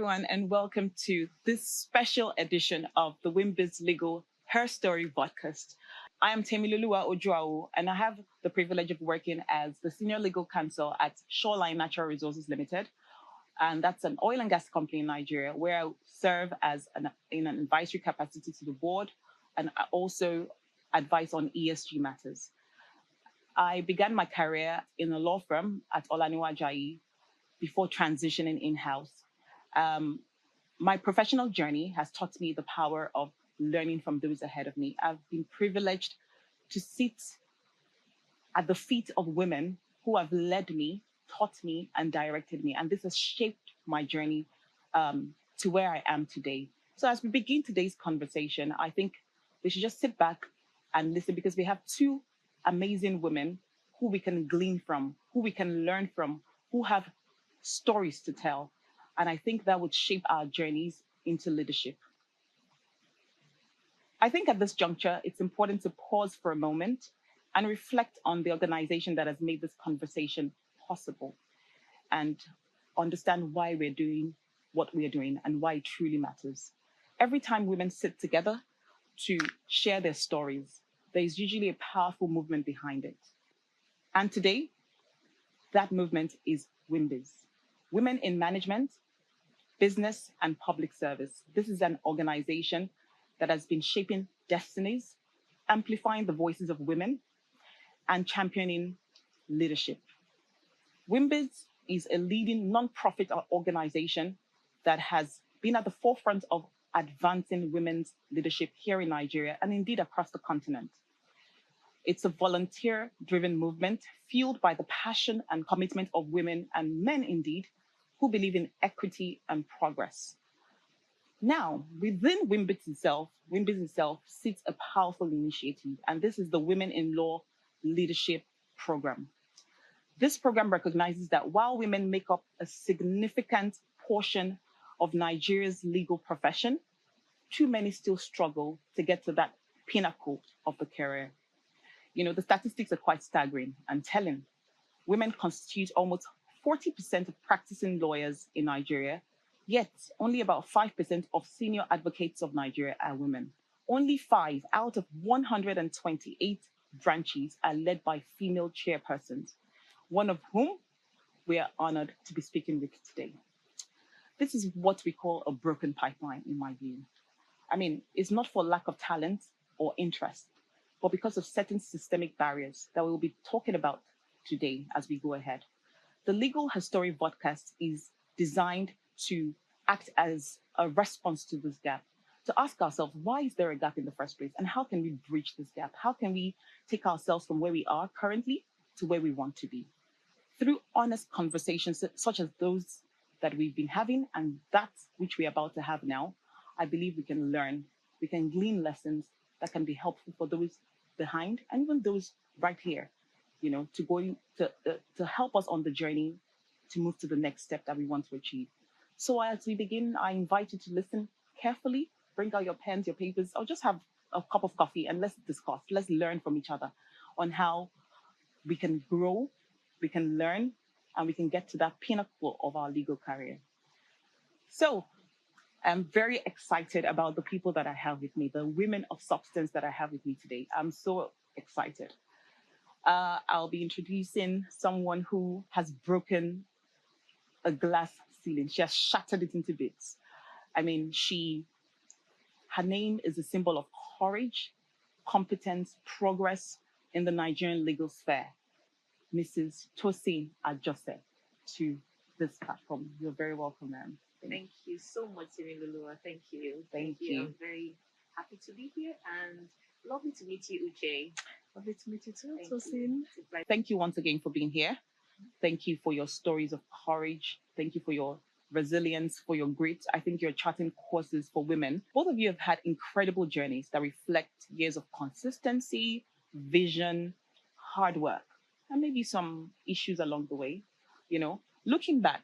everyone, and welcome to this special edition of the Wimbiz Legal Her Story podcast. I am Temiloluwa Ojuawo, and I have the privilege of working as the Senior Legal Counsel at Shoreline Natural Resources Limited, and that's an oil and gas company in Nigeria, where I serve as in an advisory capacity to the board, and I also advise on ESG matters. I began my career in a law firm at Olaniwa Ajayi before transitioning in-house. My professional journey has taught me the power of learning from those ahead of me. I've been privileged to sit at the feet of women who have led me, taught me, and directed me. And this has shaped my journey to where I am today. So as we begin today's conversation, I think we should just sit back and listen, because we have two amazing women who we can glean from, who we can learn from, who have stories to tell. And I think that would shape our journeys into leadership. I think at this juncture, it's important to pause for a moment and reflect on the organization that has made this conversation possible, and understand why we're doing what we're doing and why it truly matters. Every time women sit together to share their stories, there's usually a powerful movement behind it. And today, that movement is Wimbiz. Women in Management, Business, and Public Service. This is an organization that has been shaping destinies, amplifying the voices of women, and championing leadership. Wimbiz is a leading non-profit organization that has been at the forefront of advancing women's leadership here in Nigeria and indeed across the continent. It's a volunteer-driven movement fueled by the passion and commitment of women and men indeed, who believe in equity and progress. Now, within Wimbiz itself sits a powerful initiative, and this is the Women in Law Leadership Program. This program recognizes that while women make up a significant portion of Nigeria's legal profession, too many still struggle to get to that pinnacle of the career. You know, the statistics are quite staggering and telling. Women constitute almost 40% of practicing lawyers in Nigeria, yet only about 5% of senior advocates of Nigeria are women. Only 5 out of 128 branches are led by female chairpersons, one of whom we are honored to be speaking with today. This is what we call a broken pipeline, in my view. I mean, it's not for lack of talent or interest, but because of certain systemic barriers that we will be talking about today as we go ahead. The Legal Her Story podcast is designed to act as a response to this gap, to ask ourselves, why is there a gap in the first place? And how can we bridge this gap? How can we take ourselves from where we are currently to where we want to be? Through honest conversations such as those that we've been having and that which we're about to have now, I believe we can learn, we can glean lessons that can be helpful for those behind and even those right here, you know, to help us on the journey to move to the next step that we want to achieve. So as we begin, I invite you to listen carefully, bring out your pens, your papers, or just have a cup of coffee and let's discuss, let's learn from each other on how we can grow, we can learn, and we can get to that pinnacle of our legal career. So I'm very excited about the people that I have with me, the women of substance that I have with me today. I'm so excited. I'll be introducing someone who has broken a glass ceiling. She has shattered it into bits. I mean, her name is a symbol of courage, competence, progress in the Nigerian legal sphere. Mrs. Tosin Ajose to this platform. You're very welcome, ma'am. Thank you so much, Temiloluwa. Thank you. Thank you. I'm very happy to be here and lovely to meet you, Uche. Lovely to meet you too, Thank Tosin. you. Thank you once again for being here. Thank you for your stories of courage. Thank you for your resilience, for your grit. I think you're charting courses for women. Both of you have had incredible journeys that reflect years of consistency, vision, hard work, and maybe some issues along the way. You know, looking back,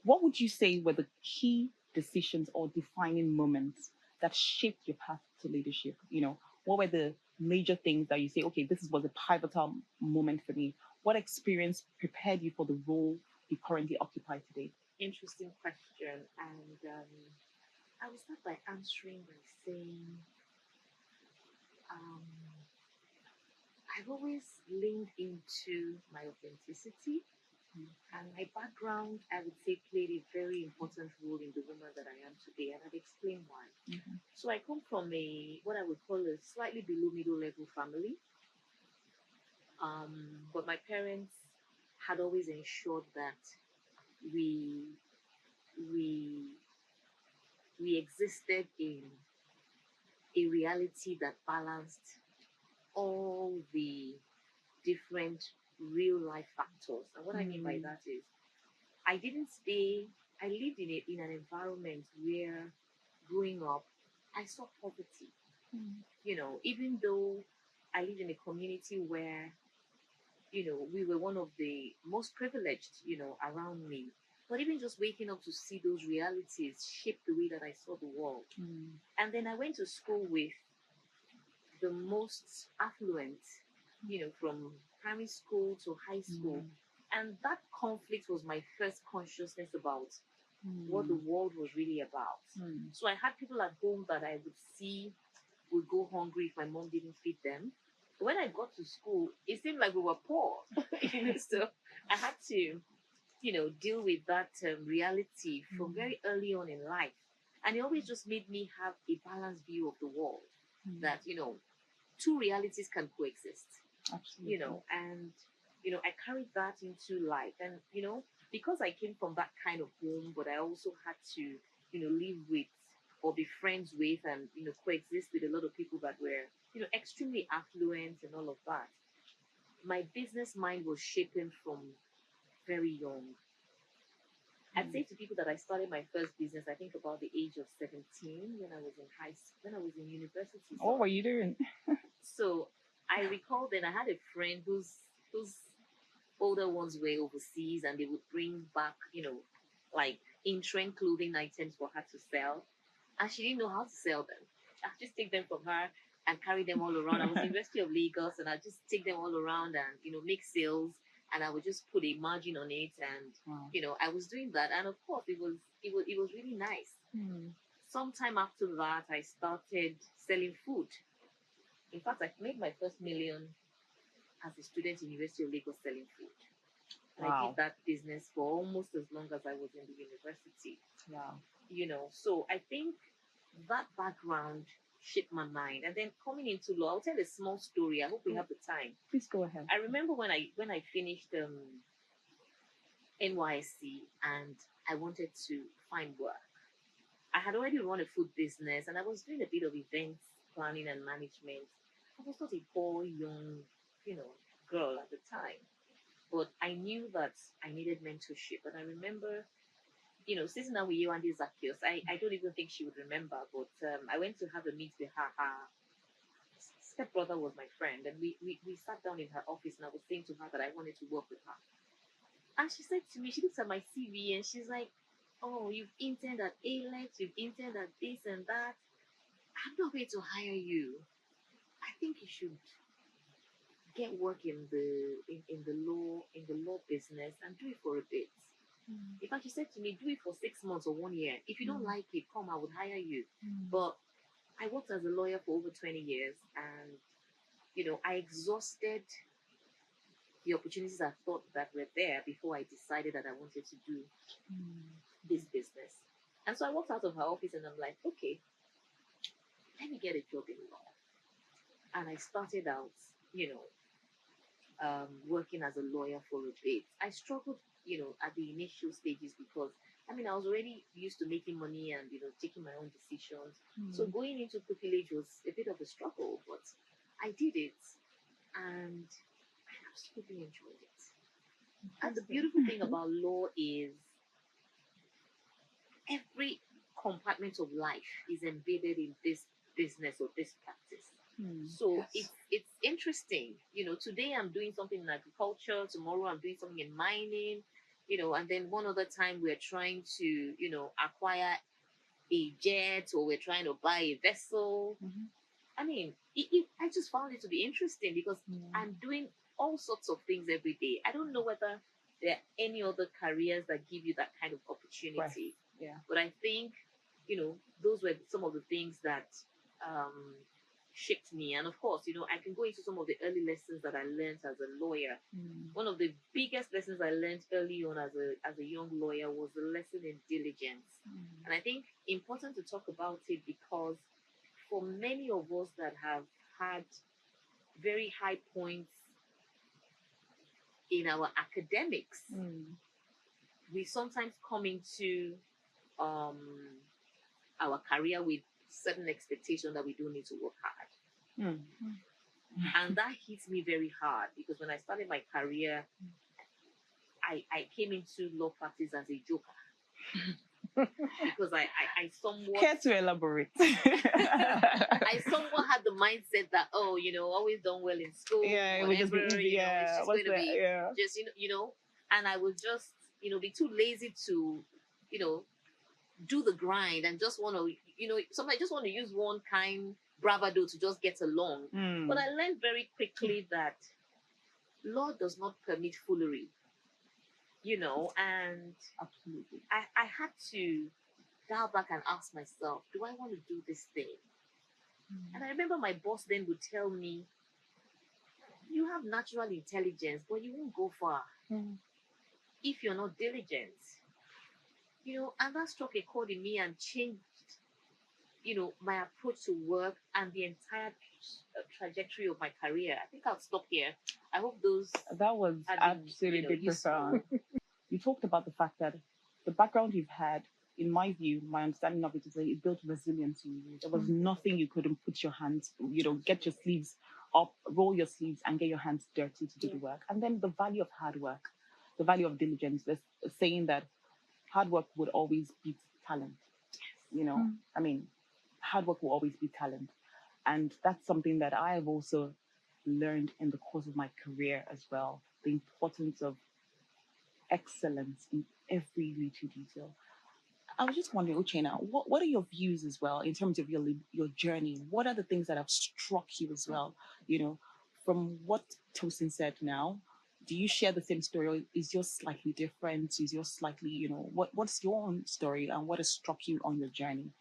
what would you say were the key decisions or defining moments that shaped your path to leadership? You know, what were the major things that you say, okay, this was a pivotal moment for me? What experience prepared you for the role you currently occupy today? interesting question. And I will start by answering by saying um, I've always leaned into my authenticity. And my background, I would say, played a very important role in the woman that I am today. And I'd explain why. Mhm. So I come from what I would call a slightly below middle level family. But my parents had always ensured that we we we existed in a reality that balanced all the different real life factors. And what I mean by that is I didn't stay, I lived in an environment where growing up, I saw poverty. Even though I lived in a community where, we were one of the most privileged, around me. But even just waking up to see those realities shaped the way that I saw the world. And then I went to school with the most affluent, from primary school to high school. And that conflict was my first consciousness about what the world was really about. So I had people at home that I would see would go hungry if my mom didn't feed them. But when I got to school, it seemed like we were poor. So I had to, deal with that reality from very early on in life. And it always just made me have a balanced view of the world that, two realities can coexist. Absolutely. And I carried that into life. And because I came from that kind of home, but I also had to live with or be friends with and coexist with a lot of people that were extremely affluent and all of that. My business mind was shapen from very young. I'd say to people that I started my first business, I think about the age of 17 when I was in when I was in university. What were you doing? So I recall then I had a friend whose older ones were overseas and they would bring back, like in trend clothing items for her to sell. And she didn't know how to sell them. I'd just take them from her and carry them all around. I was in University of Lagos and I'd just take them all around and, make sales and I would just put a margin on it and Wow. I was doing that and of course it was really nice. Sometime after that I started selling food. In fact, I made my first million as a student in University of Lagos selling food. And I did that business for almost as long as I was in the university. Wow. So I think that background shaped my mind. And then coming into law, I'll tell a small story. I hope we have the time. Please go ahead. I remember when I finished NYC and I wanted to find work. I had already run a food business and I was doing a bit of events planning and management. I was not a poor young, girl at the time. But I knew that I needed mentorship. And I remember, sitting down with you and this Zacchaeus, I don't even think she would remember, but I went to have a meet with her. Her stepbrother was my friend, and we sat down in her office and I was saying to her that I wanted to work with her. And she said to me, she looks at my CV and she's like, oh, you've interned at ALEX, you've interned at this and that. I'm not going to hire you. I think you should get work in the law business and do it for a bit. In fact, she said to me, do it for 6 months or 1 year. If you don't like it, come, I would hire you. But I worked as a lawyer for over 20 years and, I exhausted the opportunities I thought that were there before I decided that I wanted to do this business. And so I walked out of her office and I'm like, okay, let me get a job in law. And I started out, working as a lawyer for a bit. I struggled, at the initial stages because I was already used to making money and taking my own decisions. So going into privilege was a bit of a struggle, but I did it, and I absolutely enjoyed it. And the beautiful thing about law is every compartment of life is embedded in this business or this practice. So it's interesting. Today I'm doing something in agriculture, tomorrow I'm doing something in mining, and then one other time we're trying to, acquire a jet or we're trying to buy a vessel. I just found it to be interesting because I'm doing all sorts of things every day. I don't know whether there are any other careers that give you that kind of opportunity. Right. Yeah. But I think, those were some of the things that shaped me. And of course, I can go into some of the early lessons that I learned as a lawyer. One of the biggest lessons I learned early on as a young lawyer was the lesson in diligence. And I think important to talk about it because for many of us that have had very high points in our academics, we sometimes come into our career with certain expectation that we don't need to work hard. And that hits me very hard because when I started my career, I came into law practice as a joker. Because I somewhat... Care to elaborate? I somewhat had the mindset that, always done well in school. Yeah, it would just be easy. It's just going to be just, and I was just, be too lazy to, do the grind and just want to, sometimes I just want to use one kind bravado to just get along. But I learned very quickly that law does not permit foolery, and absolutely. I had to dial back and ask myself, do I want to do this thing? And I remember my boss then would tell me, you have natural intelligence, but you won't go far if you're not diligent. And that struck a chord in me and changed, my approach to work and the entire trajectory of my career. I think I'll stop here. I hope that was absolutely profound. You talked about the fact that the background you've had, in my view, my understanding of it is that it built resilience in you. There was nothing you couldn't put your hands, get your sleeves up, roll your sleeves and get your hands dirty to do the work. And then the value of hard work, the value of diligence, the saying that hard work would always beat talent. I mean, hard work will always be talent. And that's something that I have also learned in the course of my career as well. The importance of excellence in every little detail. I was just wondering, Uchenna, what are your views as well in terms of your journey? What are the things that have struck you as well? From what Tosin said now, do you share the same story, or is yours slightly different? Is yours slightly, what's your own story and what has struck you on your journey?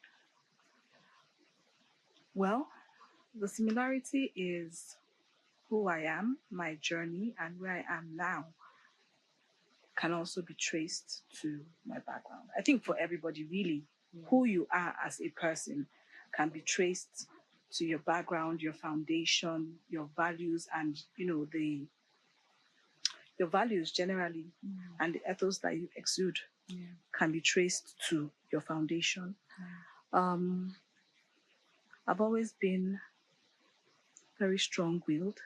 Well, the similarity is who I am, my journey, and where I am now can also be traced to my background. I think for everybody, really, who you are as a person can be traced to your background, your foundation, your values, and, your values generally and the ethos that you exude can be traced to your foundation. I've always been very strong-willed.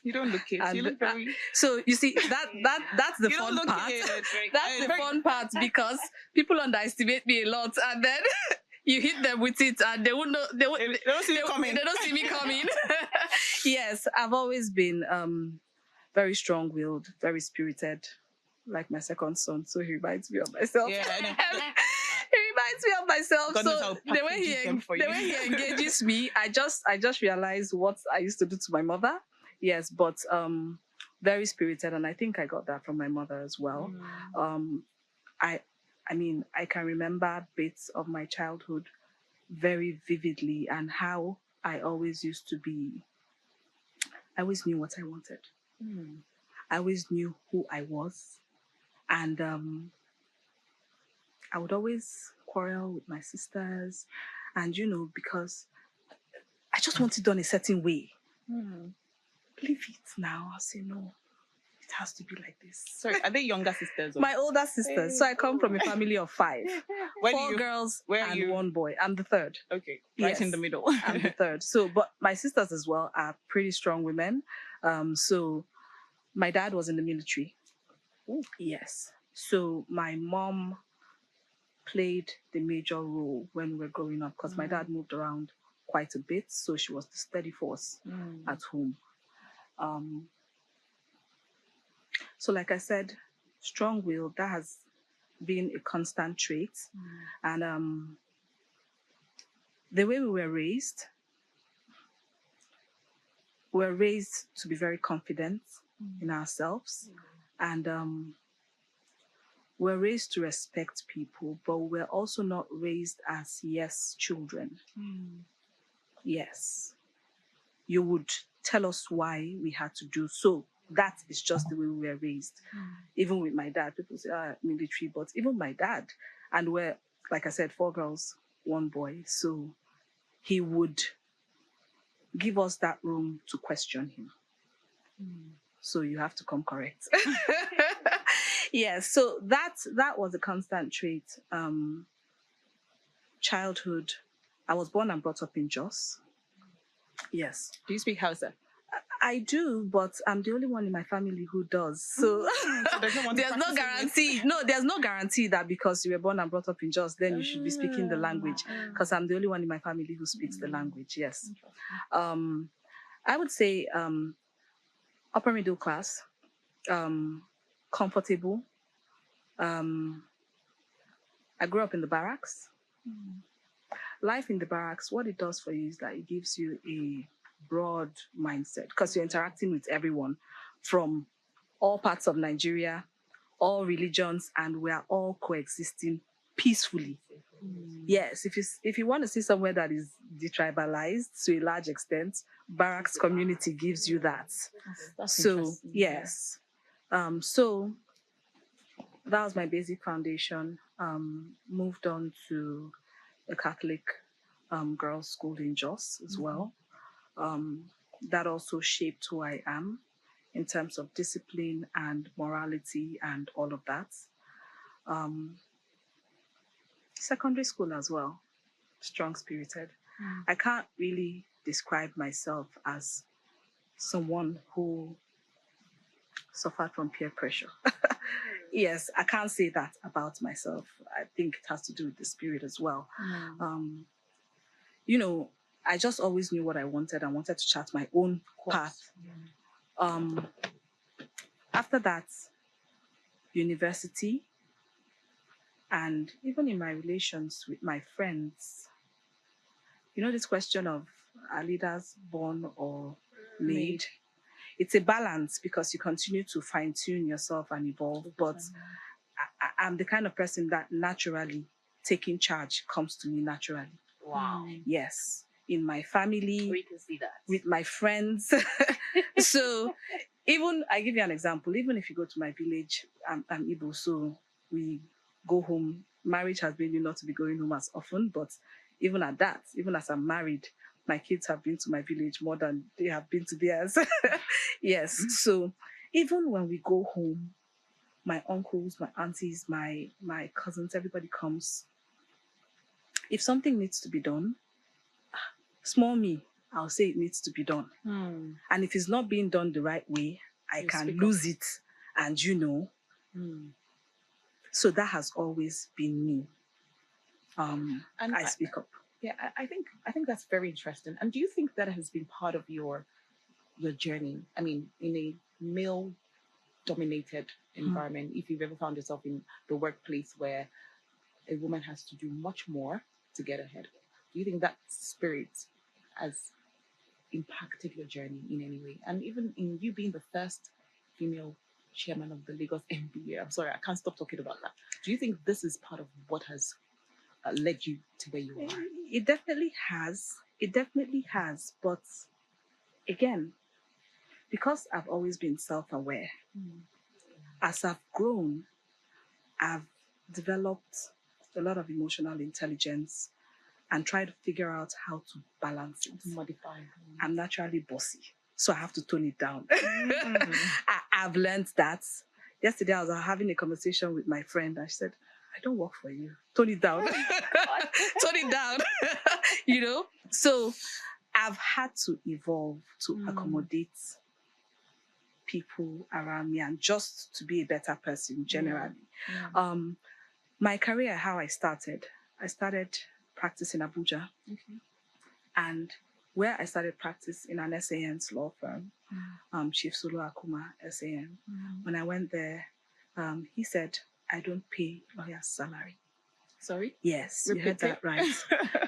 You don't look it. You look very... So you see, that's the fun part. That's the fun part because people underestimate me a lot, and then you hit them with it, and they won't know. They don't see me coming. Yes, I've always been very strong-willed, very spirited, like my second son. So he reminds me of myself. Yeah, I know. He reminds me of myself. God so the way he engages me, I just realized what I used to do to my mother. Yes, but very spirited, and I think I got that from my mother as well. I can remember bits of my childhood very vividly, and how I always used to be. I always knew what I wanted. I always knew who I was, and I would always quarrel with my sisters, and because I just want it done a certain way. Leave it now. I'll say no. It has to be like this. Sorry, are they younger sisters? Or... My older sisters. So I come from a family of 5. 4 girls and 1 boy. I'm the third. Okay, right in the middle. I'm the third. So, but my sisters as well are pretty strong women. So my dad was in the military. Ooh. Yes. So my mom played the major role when we were growing up because my dad moved around quite a bit. So she was the steady force at home. So like I said, strong-willed, that has been a constant trait. And the way we were raised to be very confident in ourselves And we're raised to respect people, but we're also not raised as yes children. Yes. You would tell us why we had to do so. That is just the way we were raised. Even with my dad, people say, military, but even my dad, and we're, like I said, 4 girls, 1 boy. So he would give us that room to question him. So you have to come correct. Yes, so that was a constant trait. Childhood, I was born and brought up in Jos. Yes. Do you speak Hausa? I do, but I'm the only one in my family who does. So, So there's no guarantee. No, there's no guarantee that because you were born and brought up in Jos, then you should be speaking the language. Because I'm the only one in my family who speaks the language. Yes. I would say upper middle class, comfortable. I grew up in the barracks. Life in the barracks, what it does for you is that it gives you a broad mindset because you're interacting with everyone from all parts of Nigeria, all religions, and we are all coexisting peacefully. Yes, if you want to see somewhere that is detribalized to a large extent, barracks community gives you that. That's so yes, so that was my basic foundation. Moved on to a Catholic girls' school in Jos as well. That also shaped who I am in terms of discipline and morality and all of that. Secondary school as well, strong-spirited. I can't really describe myself as someone who suffered from peer pressure. Yes, I can't say that about myself. I think it has to do with the spirit as well. You know, I just always knew what I wanted. I wanted to chart my own path. After that, university, and even in my relations with my friends, you know, this question of are leaders born or made? It's a balance because you continue to fine-tune yourself and evolve, but I'm the kind of person that naturally taking charge comes to me naturally. Wow. Yes. In my family, We can see that. with my friends. So even, I give you an example, even if you go to my village, I'm Igbo, so we go home. Marriage has made me not to be going home as often, but even at that, even as I'm married, my kids have been to my village more than they have been to theirs. Yes. So even when we go home, my uncles, my aunties, my cousins, everybody comes. If something needs to be done, small me, I'll say it needs to be done. And if it's not being done the right way, I can lose it. And you know. So that has always been me. And I speak up. Yeah, I think that's very interesting. And do you think that has been part of your journey? I mean, in a male-dominated environment, if you've ever found yourself in the workplace where a woman has to do much more to get ahead, do you think that spirit has impacted your journey in any way? And even in you being the first female chairman of the Lagos MBA, I'm sorry, I can't stop talking about that. Do you think this is part of what has led you to where you are? It definitely has. It definitely has. But again, because I've always been self-aware, as I've grown, I've developed a lot of emotional intelligence and try to figure out how to balance it. Modify. I'm naturally bossy, so I have to tone it down. I've learned that. Yesterday, I was having a conversation with my friend, and she said, I don't work for you. Tone it down. Tone it down. You know? So I've had to evolve to accommodate people around me and just to be a better person generally. My career, how I started practice in Abuja. And where I started practice in an SAN's law firm, Chief Sulu Akuma SAN. When I went there, he said, I don't pay lawyers' salary. Sorry? Yes, you heard that right.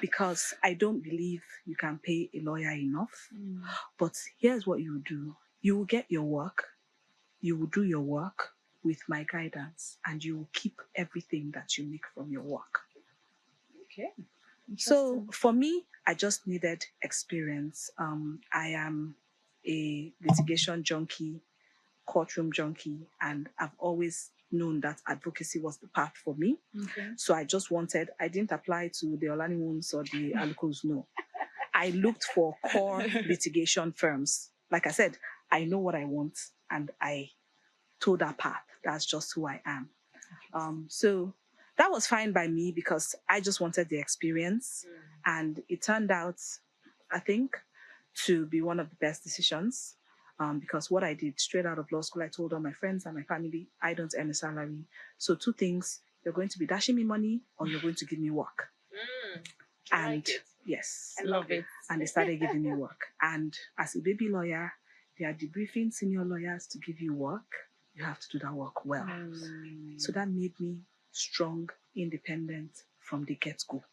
Because I don't believe you can pay a lawyer enough. But here's what you do. You will get your work. You will do your work. with my guidance, and you will keep everything that you make from your work. Okay. So for me, I just needed experience. I am a litigation junkie, courtroom junkie, and I've always known that advocacy was the path for me. Okay. So I didn't apply to the Olaniwuns or the Alukos, no. I looked for core litigation firms. Like I said, I know what I want, and I told that path. That's just who I am. So that was fine by me because I just wanted the experience. And it turned out, I think, to be one of the best decisions. Because what I did straight out of law school, I told all my friends and my family, I don't earn a salary. So 2 things, you're going to be dashing me money or you're going to give me work. I like it. Yes. I love it. And they started giving me work. And as a baby lawyer, they are debriefing senior lawyers to give you work. You have to do that work well. So that made me strong, independent from the get-go.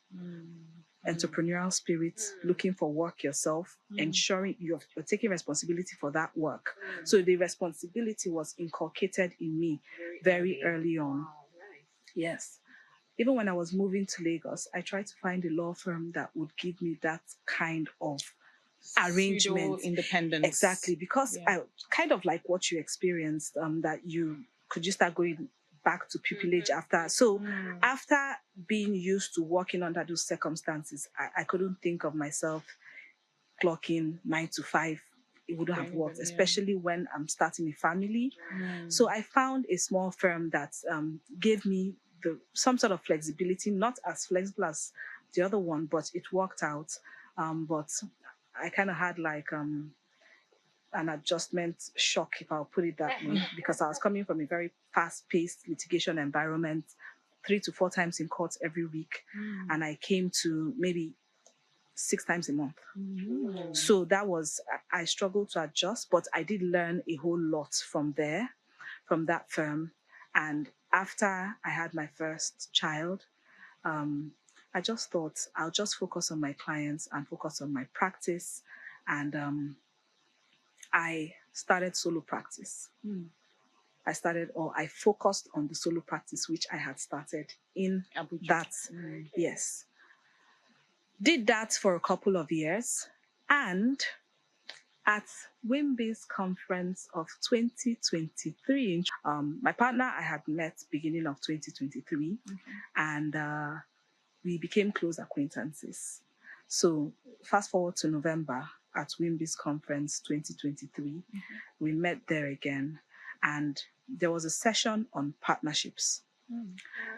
Entrepreneurial spirit, looking for work yourself, ensuring you're taking responsibility for that work. So the responsibility was inculcated in me very early on. Wow, nice. Yes. Even when I was moving to Lagos, I tried to find a law firm that would give me that kind of arrangement. Independence. Exactly, because I kind of like what you experienced, that you could just start going back to pupillage after. So after being used to working under those circumstances, I couldn't think of myself clocking 9 to 5. It wouldn't have worked, especially when I'm starting a family. So I found a small firm that gave me some sort of flexibility, not as flexible as the other one, but it worked out. But I kind of had like an adjustment shock, if I'll put it that way, because I was coming from a very fast-paced litigation environment, 3 to 4 times in court every week, and I came to maybe 6 times a month. So I struggled to adjust, but I did learn a whole lot from that firm. And after I had my first child, I just thought I'll just focus on my clients and focus on my practice. And I started solo practice. I focused on the solo practice, which I had started in Abuja. That. Yes. Did that for a couple of years. And at WIMBI's conference of 2023, my partner I had met beginning of 2023, and we became close acquaintances. So fast forward to November at WIMBI's conference 2023, we met there again, and there was a session on partnerships.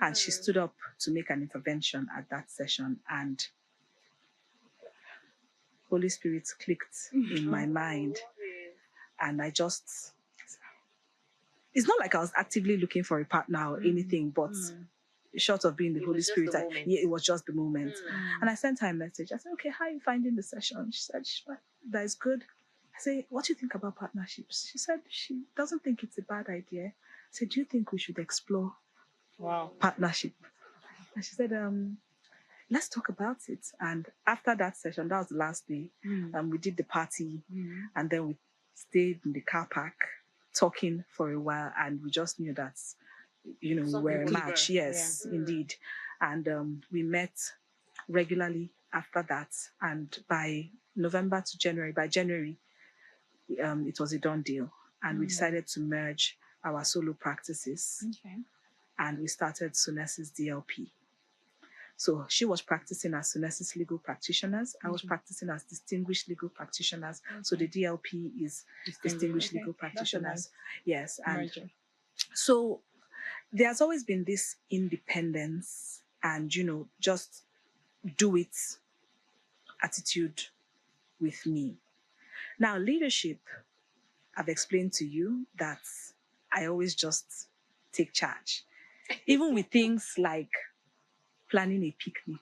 And she stood up to make an intervention at that session, and Holy Spirit clicked in my mind. And it's not like I was actively looking for a partner or anything, but short of being the Holy Spirit, it was just the moment. And I sent her a message. I said, okay, how are you finding the session? She said, that is good. I said, what do you think about partnerships? She said, she doesn't think it's a bad idea. I said, do you think we should explore partnership? And she said, let's talk about it. And after that session, that was the last day, we did the party, and then we stayed in the car park talking for a while, and we just knew that, we were a match. Yes, indeed. And we met regularly after that, and by January, it was a done deal, and we decided to merge our solo practices, and we started Sunesis DLP. So she was practicing as Sunesis legal practitioners. I was practicing as distinguished legal practitioners. So the DLP is distinguished legal practitioners. Yes. And so there's always been this independence and, just do it attitude with me. Now, leadership, I've explained to you that I always just take charge. Even with things like planning a picnic.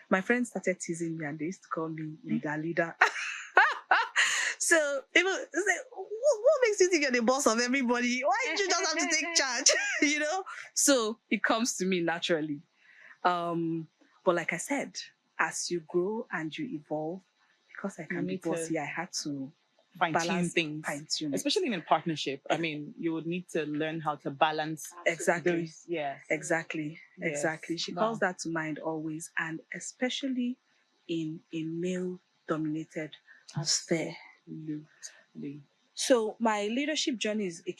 My friends started teasing me and they used to call me leader. So people say, what makes you think you're the boss of everybody? Why did you just have to take charge? So it comes to me naturally. But like I said, as you grow and you evolve, because I can be bossy, I had to fine-tune things. Fine-tune it. Especially in a partnership. I mean, you would need to learn how to balance Exactly. those. Yes. Exactly. Yes. Exactly. She calls that to mind always, and especially in a male-dominated sphere. Absolutely. So my leadership journey is a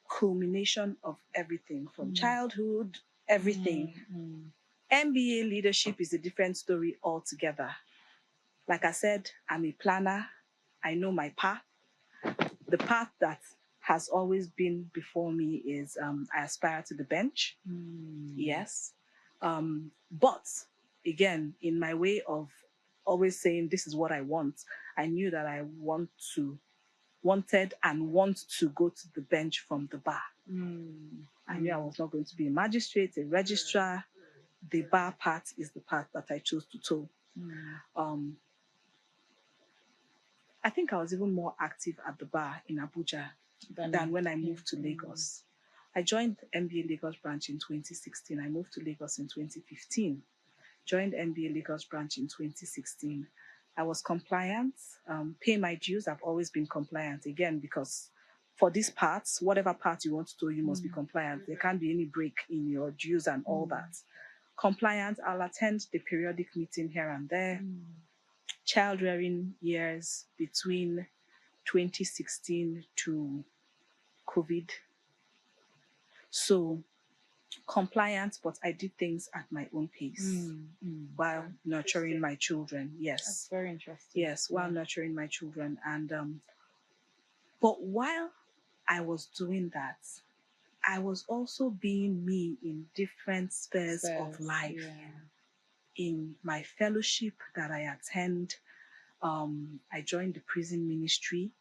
culmination of everything from childhood, everything. MBA leadership is a different story altogether. Like I said, I'm a planner. I know my path. The path that has always been before me is I aspire to the bench. Yes. But again, in my way of always saying this is what I want, I knew that I wanted and want to go to the bench from the bar. I knew I was not going to be a magistrate, a registrar. The bar part is the path that I chose to toe. I think I was even more active at the bar in Abuja than when I moved to Lagos. I joined MBA Lagos branch in 2016. I moved to Lagos in 2015. Joined MBA Lagos branch in 2016. I was compliant, pay my dues. I've always been compliant, again, because for these parts, whatever part you want to do, you must be compliant. There can't be any break in your dues and all that. Compliant, I'll attend the periodic meeting here and there. Child rearing years between 2016 to COVID. So compliant, but I did things at my own pace while nurturing my children. Yes. That's very interesting. Yes, while nurturing my children. And but while I was doing that, I was also being me in different spheres of life. In my fellowship that I attend, I joined the prison ministry.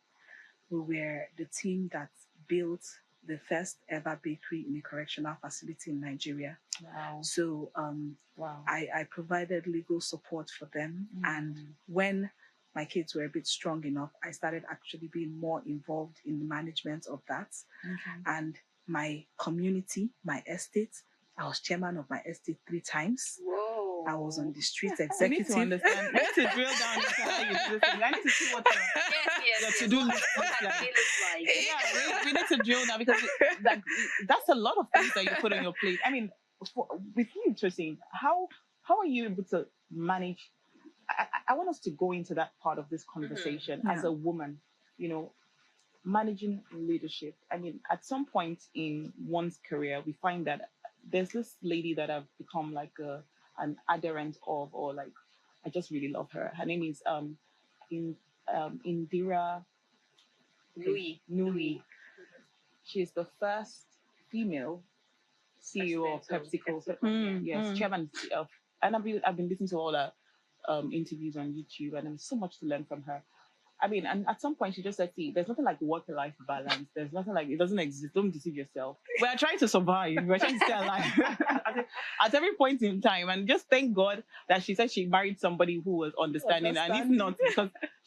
We were the team that built the first ever bakery in a correctional facility in Nigeria. Wow. So I provided legal support for them. And when my kids were a bit strong enough, I started actually being more involved in the management of that. And my community, my estate, I was chairman of my estate 3 times. Whoa. I was on the street We need executive. to understand. We need to drill down into how you do this thing. I need to see what your to-do list looks like. Yeah, we need to drill down because that's a lot of things that you put on your plate. I mean, with you, Tosin, how are you able to manage? I want us to go into that part of this conversation as a woman, you know, managing leadership. I mean, at some point in one's career, we find that there's this lady that I've become like an adherent of, or like, I just really love her. Her name is Indira Nui. She is the first female CEO of PepsiCo. Yes, chairman of, and I've been listening to all her interviews on YouTube, and there's so much to learn from her. I mean, and at some point she just said, see, there's nothing like work-life balance. There's nothing like, it doesn't exist. Don't deceive yourself. We're trying to survive. We're trying to stay alive at every point in time. And just thank God that she said she married somebody who was understanding. And if not,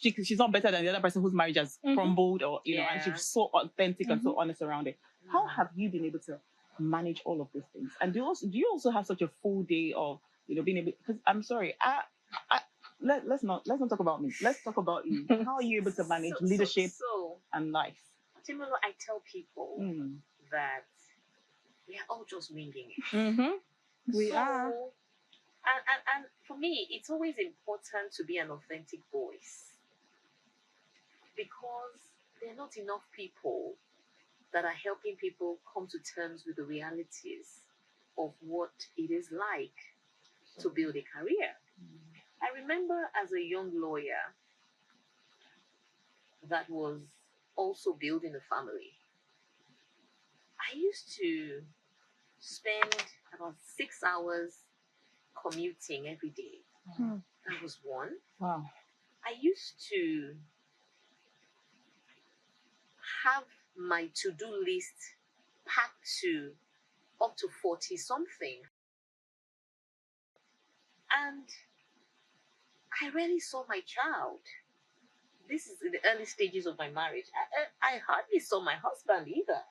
because she's not better than the other person whose marriage has crumbled, or, you know, and she's so authentic and so honest around it. How have you been able to manage all of these things? And do you also have such a full day of, you know, being able, because I'm sorry, let's not talk about me. Let's talk about you. How are you able to manage leadership and life? Temiloluwa, I tell people that we are all just winging it. We are. And for me, it's always important to be an authentic voice, because there are not enough people that are helping people come to terms with the realities of what it is like to build a career. I remember as a young lawyer that was also building a family, I used to spend about 6 hours commuting every day. That was one. Wow. I used to have my to-do list packed to up to 40 something. And I rarely saw my child. This is in the early stages of my marriage. I hardly saw my husband either,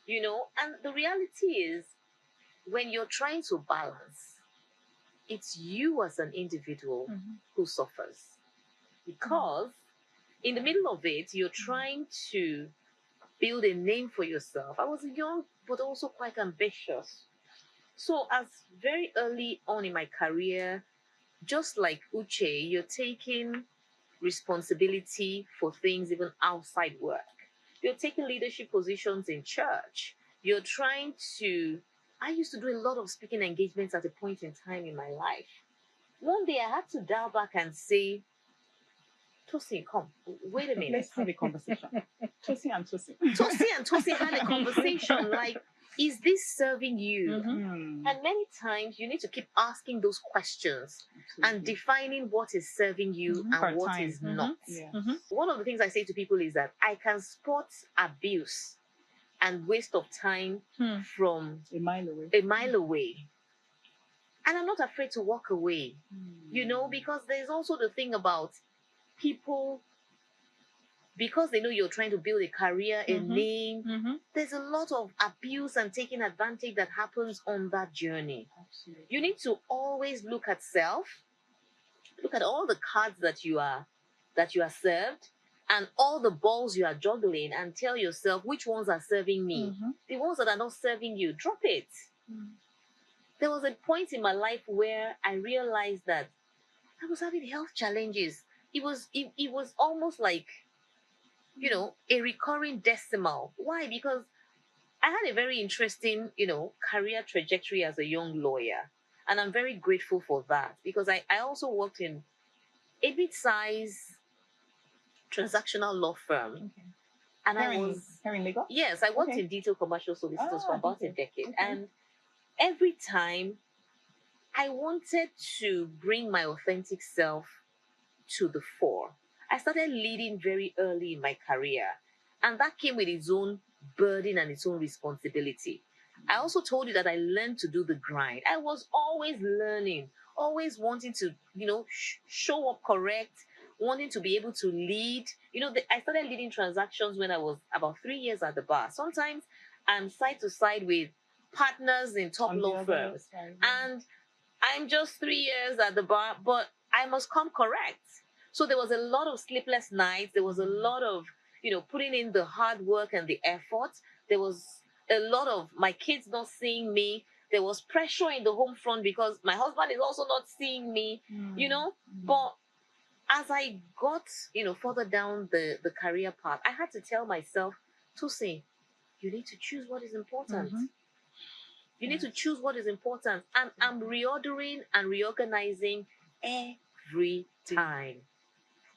you know. And the reality is, when you're trying to balance, it's you as an individual who suffers, because in the middle of it, you're trying to build a name for yourself. I was young, but also quite ambitious. So, as very early on in my career, just like Uche, you're taking responsibility for things even outside work. You're taking leadership positions in church. You're trying to. I used to do a lot of speaking engagements at a point in time in my life. One day I had to dial back and say, Tosin, come, wait a minute. Let's have a conversation. Tosin and Tosin. Tosin and Tosin had a conversation like, is this serving you? Mm. And many times you need to keep asking those questions and defining what is serving you and Per what time. is not. Yeah. One of the things I say to people is that I can spot abuse and waste of time from A mile away. a mile away. And I'm not afraid to walk away, because there's also the thing about people, because they know you're trying to build a career, a name, there's a lot of abuse and taking advantage that happens on that journey. Absolutely. You need to always look at self, look at all the cards that you are served, and all the balls you are juggling, and tell yourself which ones are serving me. The ones that are not serving you, drop it. There was a point in my life where I realized that I was having health challenges. It was almost like, a recurring decimal. Why? Because I had a very interesting, career trajectory as a young lawyer. And I'm very grateful for that, because I also worked in a mid-size transactional law firm. Okay. And Here in Lagos? Yes, I worked Okay. in detailed commercial solicitors for about a decade. Okay. And every time I wanted to bring my authentic self to the fore. I started leading very early in my career, and that came with its own burden and its own responsibility. I also told you that I learned to do the grind. I was always learning, always wanting to, show up correct, wanting to be able to lead. I started leading transactions when I was about 3 years at the bar. Sometimes I'm side to side with partners in top law firms. And I'm just 3 years at the bar, but I must come correct. So there was a lot of sleepless nights. There was a lot of, putting in the hard work and the effort. There was a lot of my kids not seeing me. There was pressure in the home front because my husband is also not seeing me, But as I got, further down the career path, I had to tell myself, Tosin, you need to choose what is important. You need to choose what is important. And I'm reordering and reorganizing every time.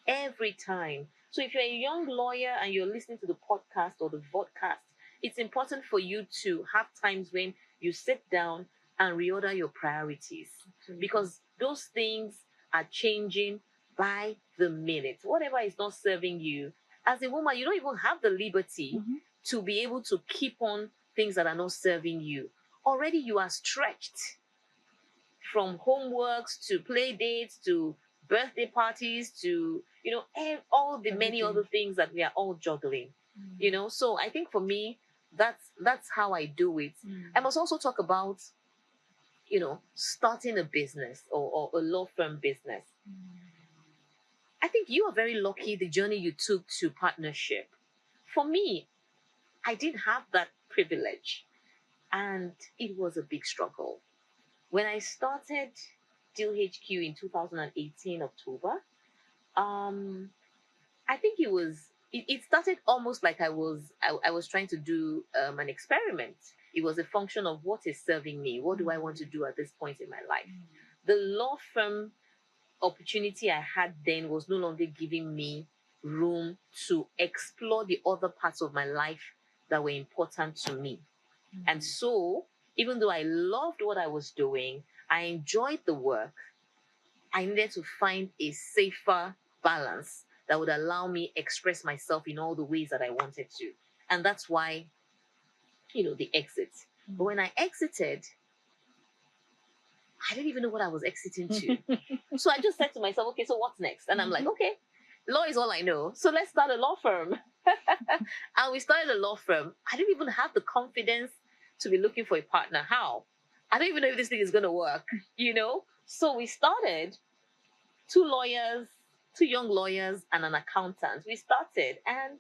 Every time. So if you're a young lawyer and you're listening to the podcast or the vodcast, it's important for you to have times when you sit down and reorder your priorities. Because those things are changing by the minute. Whatever is not serving you, as a woman, you don't even have the liberty to be able to keep on things that are not serving you. Already you are stretched from homeworks to play dates to birthday parties to, all the many other things that we are all juggling, So I think for me, that's how I do it. I must also talk about, starting a business or a law firm business. I think you are very lucky the journey you took to partnership. For me, I didn't have that privilege. And it was a big struggle. When I started DealHQ in 2018, October, I think it started almost like I was trying to do an experiment. It was a function of what is serving me. What do I want to do at this point in my life? The law firm opportunity I had then was no longer giving me room to explore the other parts of my life that were important to me. And so, even though I loved what I was doing, I enjoyed the work, I needed to find a safer balance that would allow me express myself in all the ways that I wanted to. And that's why, the exit. But when I exited, I didn't even know what I was exiting to. So I just said to myself, okay, so what's next? And I'm like, okay, law is all I know. So let's start a law firm. And we started a law firm. I didn't even have the confidence to be looking for a partner. How? I don't even know if this thing is going to work, So we started 2 lawyers two young lawyers and an accountant. We started, and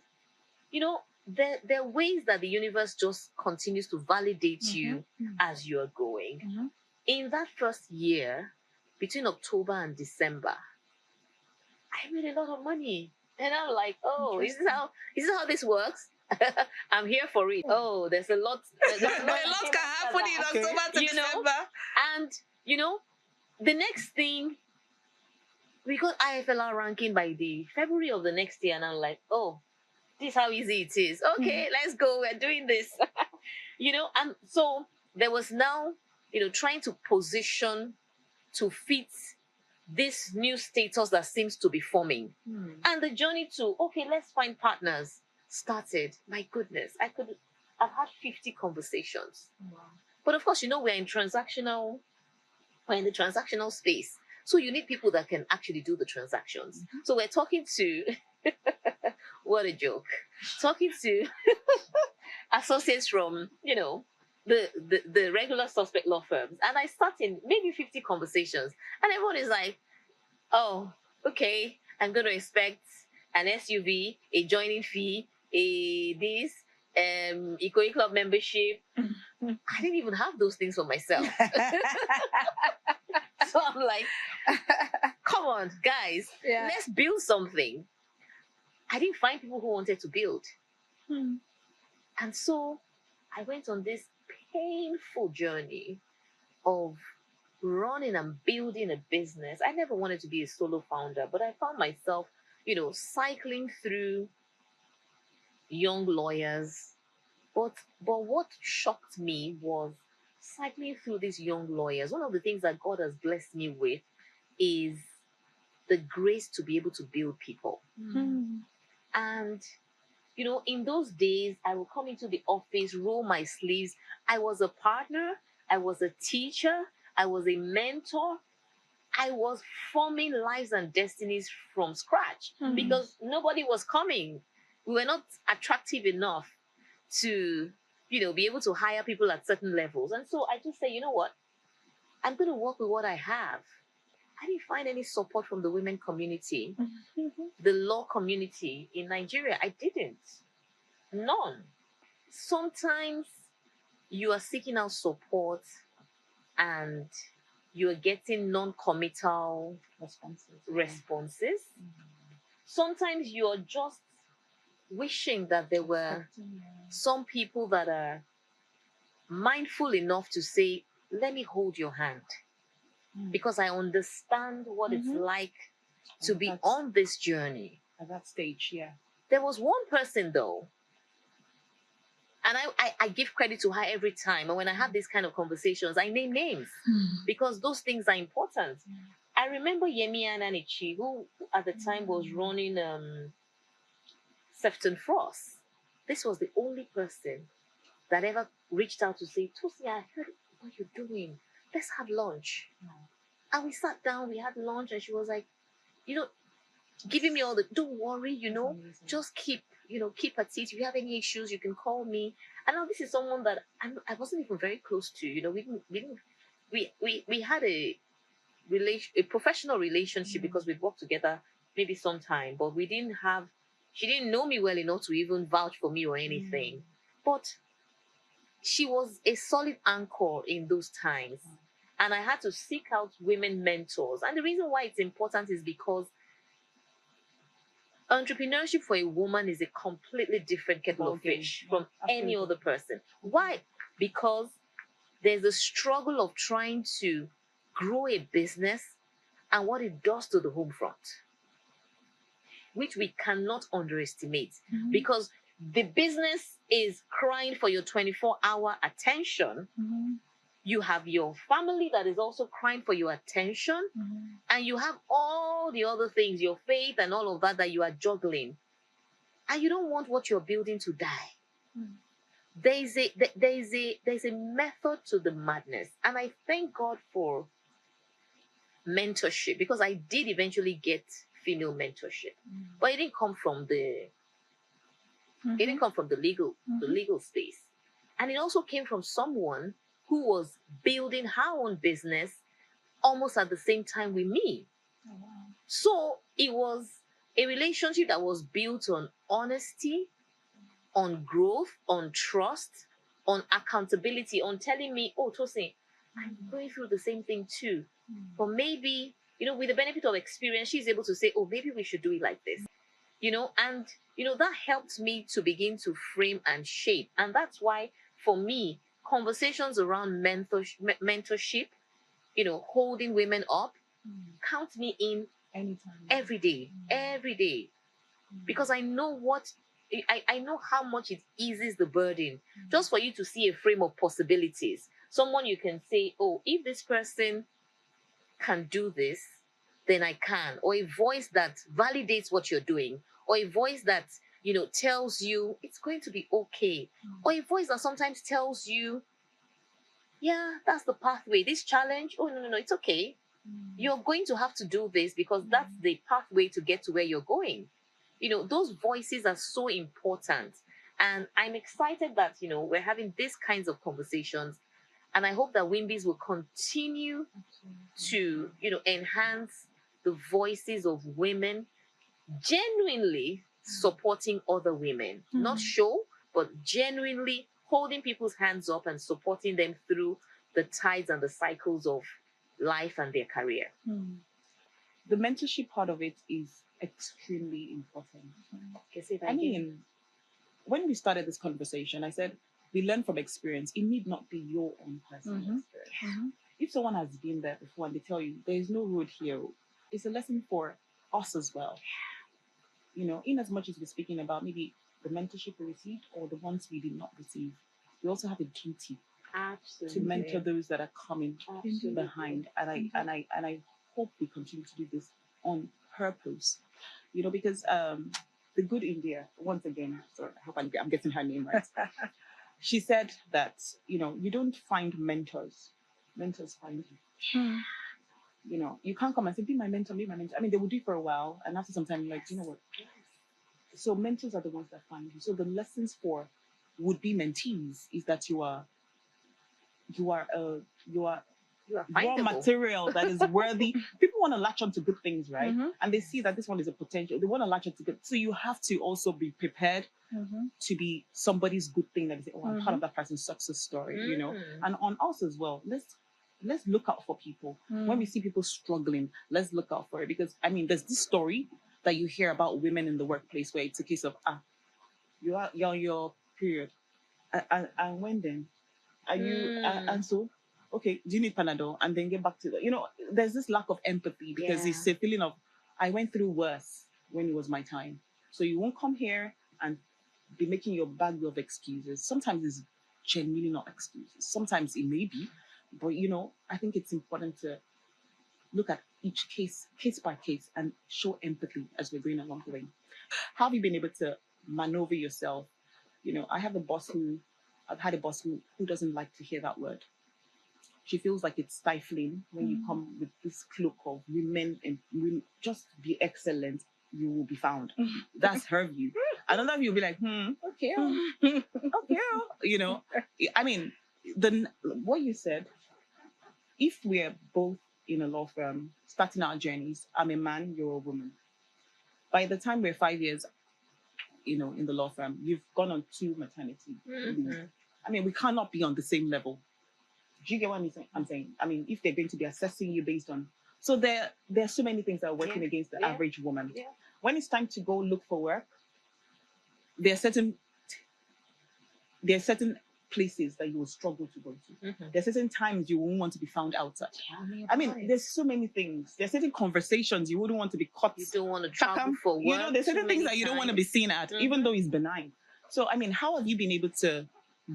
you know, there are ways that the universe just continues to validate you as you are going. In that first year, between October and December, I made a lot of money. And I'm like, oh, is this how this works? I'm here for it. Oh, there's a lot. A lot can happen in October to December. And, you know, the next thing, we got IFLR ranking by the February of the next year. And I'm like, oh, this is how easy it is. Okay, let's go. We're doing this. You know, and so there was now, you know, trying to position to fit this new status that seems to be forming. And the journey to, okay, let's find partners started. My goodness, I've had 50 conversations. Wow. But of course, you know, we're in the transactional space. So you need people that can actually do the transactions. So we're talking to, what a joke, talking to associates from, you know, the regular suspect law firms. And I start in maybe 50 conversations. And everyone is like, oh, okay, I'm going to expect an SUV, a joining fee, Ikoyi Club membership. I didn't even have those things for myself. So I'm like, come on, guys, let's build something. I didn't find people who wanted to build. And so I went on this painful journey of running and building a business. I never wanted to be a solo founder, but I found myself, you know, cycling through young lawyers. But what shocked me was cycling through these young lawyers. One of the things that God has blessed me with is the grace to be able to build people. And you know, in those days, I would come into the office, roll my sleeves. I was a partner. I was a teacher. I was a mentor. I was forming lives and destinies from scratch because nobody was coming. We were not attractive enough to, you know, be able to hire people at certain levels. And so I just say, you know what? I'm going to work with what I have. I didn't find any support from the women community, the law community in Nigeria. I didn't. None. Sometimes you are seeking out support and you are getting non-committal responses. Sometimes you are just wishing that there were some people that are mindful enough to say, let me hold your hand. Because I understand what it's like to be on this journey. At that stage, yeah. There was one person though, and I give credit to her every time. And when I have these kind of conversations, I name names because those things are important. I remember Yemi Ananichi, who at the time was running Sefton Frost. This was the only person that ever reached out to say, Tosin, I heard what you're doing. Let's have lunch. And we sat down, we had lunch, and she was like, you know, giving me all the, don't worry, you know, just keep at it. If you have any issues, you can call me. And now this is someone that I wasn't even very close to, you know, we had a professional relationship because we'd worked together maybe sometime, but she didn't know me well enough to even vouch for me or anything. But she was a solid anchor in those times. And I had to seek out women mentors. And the reason why it's important is because entrepreneurship for a woman is a completely different kettle of fish from any other person. Why? Because there's a struggle of trying to grow a business and what it does to the home front, which we cannot underestimate. Because the business is crying for your 24-hour attention. You have your family that is also crying for your attention. And you have all the other things, your faith and all of that you are juggling. And you don't want what you're building to die. There's a method to the madness. And I thank God for mentorship, because I did eventually get female mentorship. But it didn't come from the legal space. And it also came from someone who was building her own business almost at the same time with me. So it was a relationship that was built on honesty, on growth, on trust, on accountability, on telling me, oh, Tosin, I'm going through the same thing too. But maybe, with the benefit of experience, she's able to say, oh, maybe we should do it like this. And that helped me to begin to frame and shape. And that's why, for me, conversations around mentorship, holding women up, count me in Anytime. every day, because I know I know how much it eases the burden, just for you to see a frame of possibilities. Someone you can say, oh, if this person can do this, then I can. Or a voice that validates what you're doing, or a voice that tells you it's going to be okay, or a voice that sometimes tells you, yeah, that's the pathway. This challenge, oh, no, it's okay. You're going to have to do this because that's the pathway to get to where you're going. Those voices are so important. And I'm excited that, we're having these kinds of conversations. And I hope that Wimbies will continue to, enhance the voices of women genuinely supporting other women. Not show, but genuinely holding people's hands up and supporting them through the tides and the cycles of life and their career. The mentorship part of it is extremely important. I mean, when we started this conversation, I said, we learn from experience. It need not be your own personal experience. If someone has been there before and they tell you there is no road here, it's a lesson for us as well. In as much as we're speaking about maybe the mentorship we received or the ones we did not receive, we also have a duty to mentor those that are coming behind. And I hope we continue to do this on purpose. Because the good India, once again, sorry, I hope I'm getting her name right. She said that, you don't find mentors find you. You can't come and say, be my mentor, be my mentor. I mean, they will do it for a while, and after some time, you're like, you know what? So mentors are the ones that find you. So the lessons for would-be mentees is that you are raw material that is worthy. People want to latch on to good things, right? And they see that this one is a potential. They want to latch on to good. So you have to also be prepared to be somebody's good thing that is, oh, I'm part of that person's success story, And on us as well, let's look out for people. When we see people struggling, let's look out for it. Because, I mean, there's this story that you hear about women in the workplace where it's a case of, you're on your period. And when then? Are you, and so, okay, do you need Panadol? And then get back to the, there's this lack of empathy because it's a feeling of, I went through worse when it was my time. So you won't come here and be making your bag of excuses. Sometimes it's genuinely not excuses. Sometimes it may be, but I think it's important to look at each case by case, and show empathy as we're going along the way. How have you been able to maneuver yourself? I've had a boss who doesn't like to hear that word. She feels like it's stifling when you come with this cloak of women and women, just be excellent, you will be found. That's her view. Another view will be like, okay. I mean, what you said, if we're both in a law firm starting our journeys, I'm a man, you're a woman. By the time we're 5 years, in the law firm, you've gone on 2 maternity leave. I mean, we cannot be on the same level. Do you get what I'm saying? I mean, if they're going to be assessing you based on... So there are so many things that are working against the average woman. Yeah. When it's time to go look for work, there are certain places that you will struggle to go to. There are certain times you won't want to be found outside. I mean, there's so many things. There are certain conversations you wouldn't want to be caught. You don't want to travel for work. There's certain things that you don't want to be seen at, even though it's benign. So, I mean, how have you been able to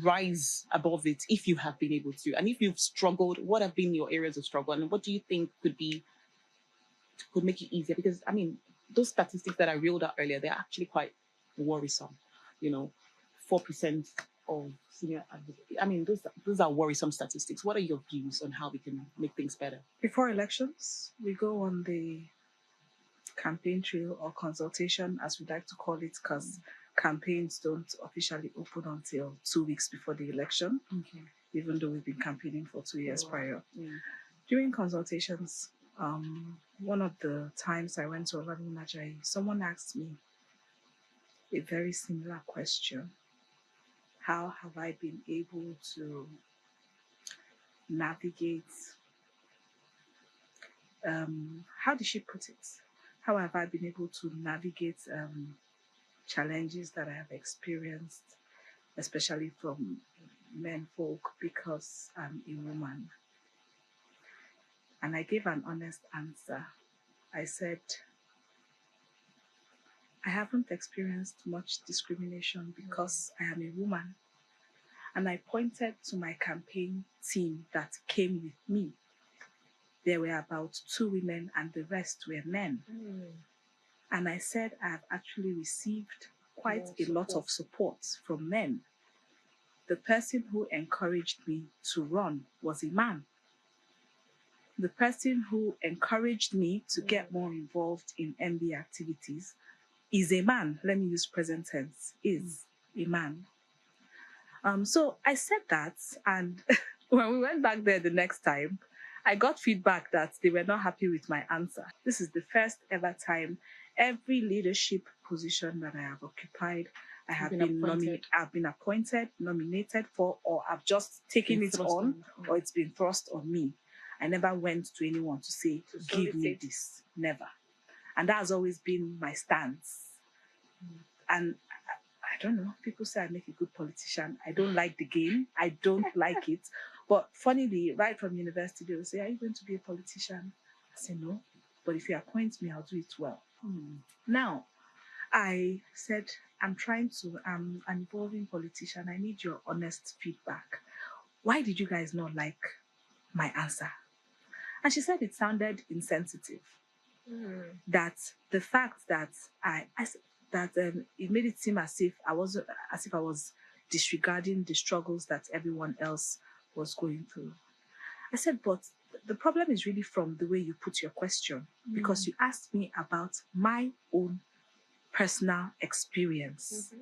rise above it, if you have been able to? And if you've struggled, what have been your areas of struggle? And what do you think could make it easier? Because, I mean, those statistics that I reeled out earlier, they're actually quite worrisome. 4% of senior advocates. I mean, those are worrisome statistics. What are your views on how we can make things better? Before elections, we go on the campaign trail or consultation, as we like to call it, because campaigns don't officially open until 2 weeks before the election, even though we've been campaigning for 2 years prior. During consultations, One of the times I went to Nigeria, someone asked me a very similar question. How have I been able to navigate, how did she put it? How have I been able to navigate challenges that I have experienced, especially from men folk, because I'm a woman? And I gave an honest answer. I said, I haven't experienced much discrimination because I am a woman. And I pointed to my campaign team that came with me. There were about 2 women and the rest were men. And I said, I have actually received quite a lot of support from men. The person who encouraged me to run was a man. The person who encouraged me to get more involved in MB activities is a man. Let me use present tense, is a man. So I said that, and when we went back there the next time, I got feedback that they were not happy with my answer. This is the first ever time every leadership position that I have occupied, I've been appointed, nominated for, or I've just taken it on, or it's been thrust on me. I never went to anyone to say, give me this. Never. And that has always been my stance. And I don't know, people say I make a good politician. I don't like the game. I don't like it. But funnily, right from university, they will say, are you going to be a politician? I say, no. But if you appoint me, I'll do it well. Now, I said, I'm an evolving politician. I need your honest feedback. Why did you guys not like my answer? And she said it sounded insensitive. That the fact that it made it seem as if I was disregarding the struggles that everyone else was going through. I said, but the problem is really from the way you put your question, because you asked me about my own personal experience.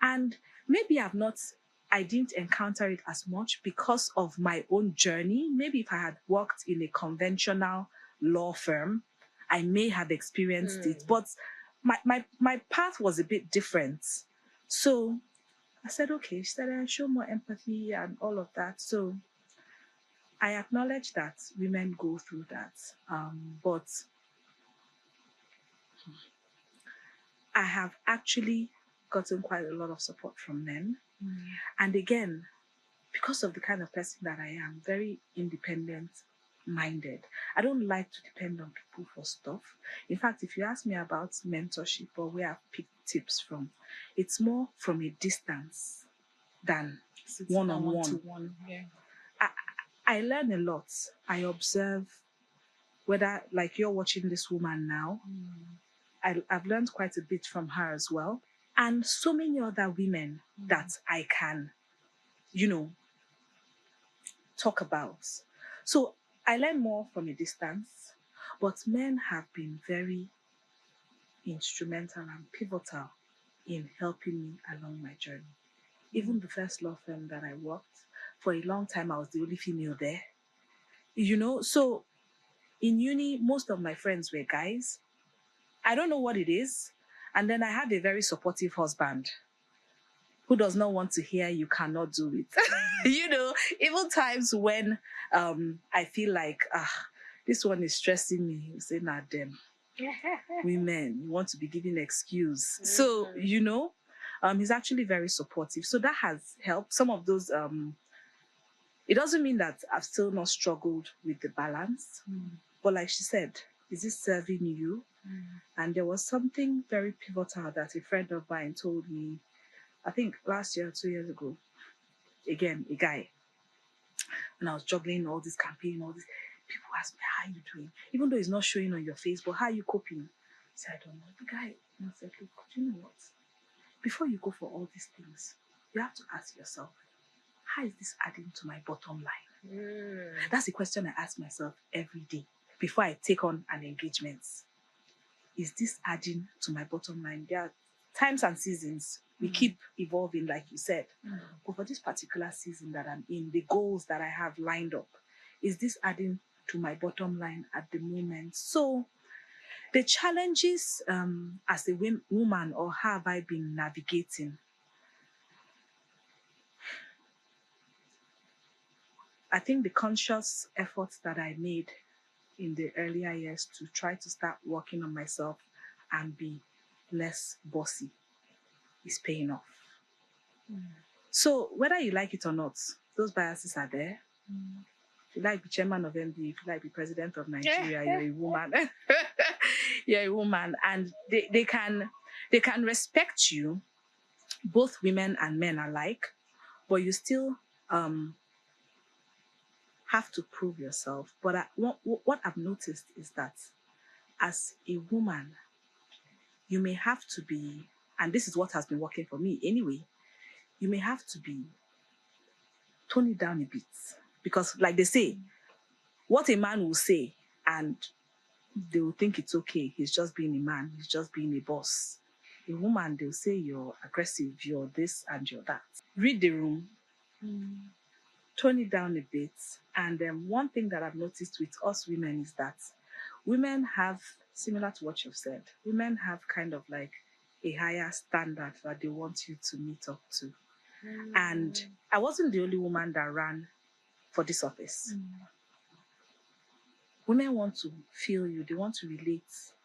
And maybe I didn't encounter it as much because of my own journey. Maybe if I had worked in a conventional law firm, I may have experienced it, but my path was a bit different. So I said, okay. She said, I show more empathy and all of that. So I acknowledge that women go through that. But I have actually gotten quite a lot of support from men. And again, because of the kind of person that I am, very independent-minded. I don't like to depend on people for stuff. In fact, if you ask me about mentorship or where I've picked tips from, it's more from a distance than one-on-one. Yeah. I learn a lot. I observe, whether like you're watching this woman now, I've learned quite a bit from her as well. And so many other women that I can, talk about. So I learn more from a distance, but men have been very instrumental and pivotal in helping me along my journey. Even the first law firm that I worked, for a long time, I was the only female there. So in uni, most of my friends were guys. I don't know what it is. And then I have a very supportive husband who does not want to hear you cannot do it. Even times when I feel like, this one is stressing me, you say, nah, them. Women, you want to be giving excuse. So, he's actually very supportive. So that has helped. Some of those, it doesn't mean that I've still not struggled with the balance. But like she said, is it serving you? And there was something very pivotal that a friend of mine told me, I think last year, 2 years ago. Again, a guy. And I was juggling all this campaign, all this. People ask me, how are you doing? Even though it's not showing on your face, but how are you coping? I said, I don't know. The guy said, look, do you know what? Before you go for all these things, you have to ask yourself, how is this adding to my bottom line? That's the question I ask myself every day before I take on an engagement. Is this adding to my bottom line? There are times and seasons we keep evolving, like you said. But for this particular season that I'm in, the goals that I have lined up, is this adding to my bottom line at the moment. So the challenges as a woman, or how have I been navigating? I think the conscious efforts that I made in the earlier years to try to start working on myself and be less bossy is paying off. So whether you like it or not, those biases are there. If you like the chairman of MD, if you like the president of Nigeria, you're a woman. You're a woman, and they can respect you, both women and men alike, but you still have to prove yourself. But what I've noticed is that as a woman, you may have to be, and this is what has been working for me anyway, you may have to be tone it down a bit. Because like they say, what a man will say, and they will think it's okay, he's just being a man, he's just being a boss. A woman, they'll say you're aggressive, you're this and you're that. Read the room, tone it down a bit. And one thing that I've noticed with us women is that women have, similar to what you've said, women have kind of like a higher standard that they want you to meet up to. And I wasn't the only woman that ran for this office. Women want to feel you, they want to relate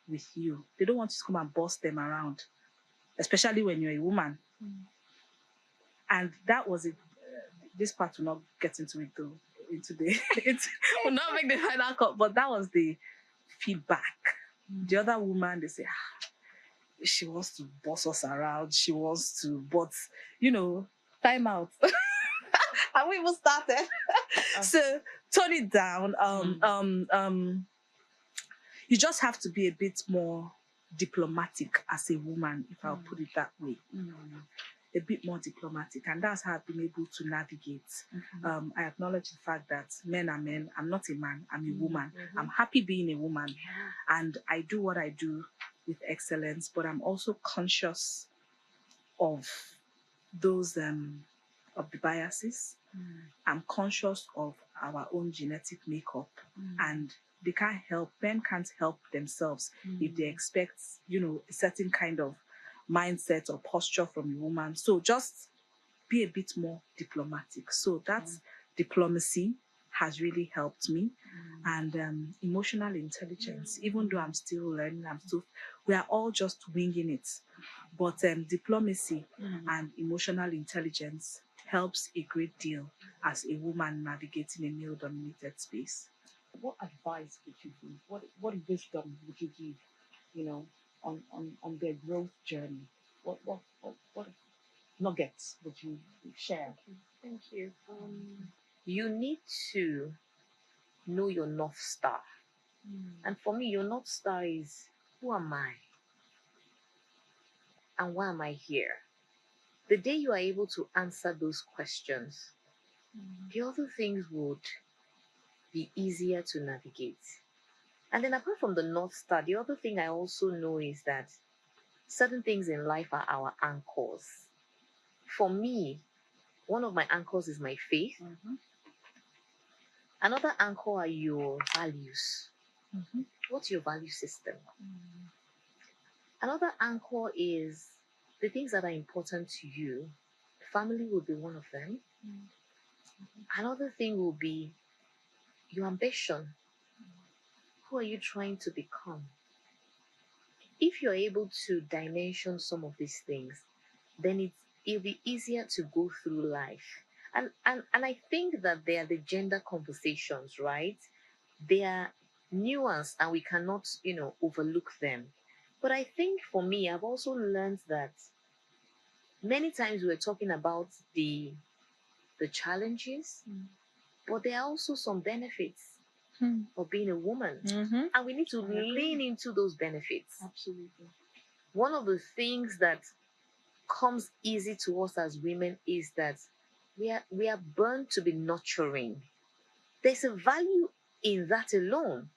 with you. They don't want you to come and boss them around, especially when you're a woman. And that was it. This part will not get into it though. It will not make the final cut, but that was the feedback. The other woman, they say, she wants to boss us around, she wants to, but time out. And we even started. So tone it down. You just have to be a bit more diplomatic as a woman, if I'll put it that way. A bit more diplomatic, and that's how I've been able to navigate. I acknowledge the fact that men are men. I'm not a man, I'm a woman. I'm happy being a woman, and I do what I do with excellence, but I'm also conscious of those of the biases. I'm conscious of our own genetic makeup, and they can't help, men can't help themselves if they expect, a certain kind of mindset or posture from a woman. So just be a bit more diplomatic. So that's diplomacy has really helped me. And emotional intelligence, even though I'm still learning, we are all just winging it. But diplomacy and emotional intelligence helps a great deal as a woman navigating a male-dominated space. What advice would you give? What wisdom would you give, on their growth journey? What nuggets would you share? Thank you. You need to know your North Star. And for me, your North Star is, who am I? And why am I here? The day you are able to answer those questions, the other things would be easier to navigate. And then apart from the North Star, the other thing I also know is that certain things in life are our anchors. For me, one of my anchors is my faith. Another anchor are your values. What's your value system? Another anchor is the things that are important to you. Family will be one of them. Another thing will be your ambition. Who are you trying to become? If you're able to dimension some of these things, then it'll be easier to go through life. And I think that they are the gender conversations, right? They are nuanced and we cannot, overlook them. But I think for me, I've also learned that many times we're talking about the challenges, but there are also some benefits of being a woman. And we need to lean into those benefits. Absolutely. One of the things that comes easy to us as women is that we are born to be nurturing. There's a value in that alone.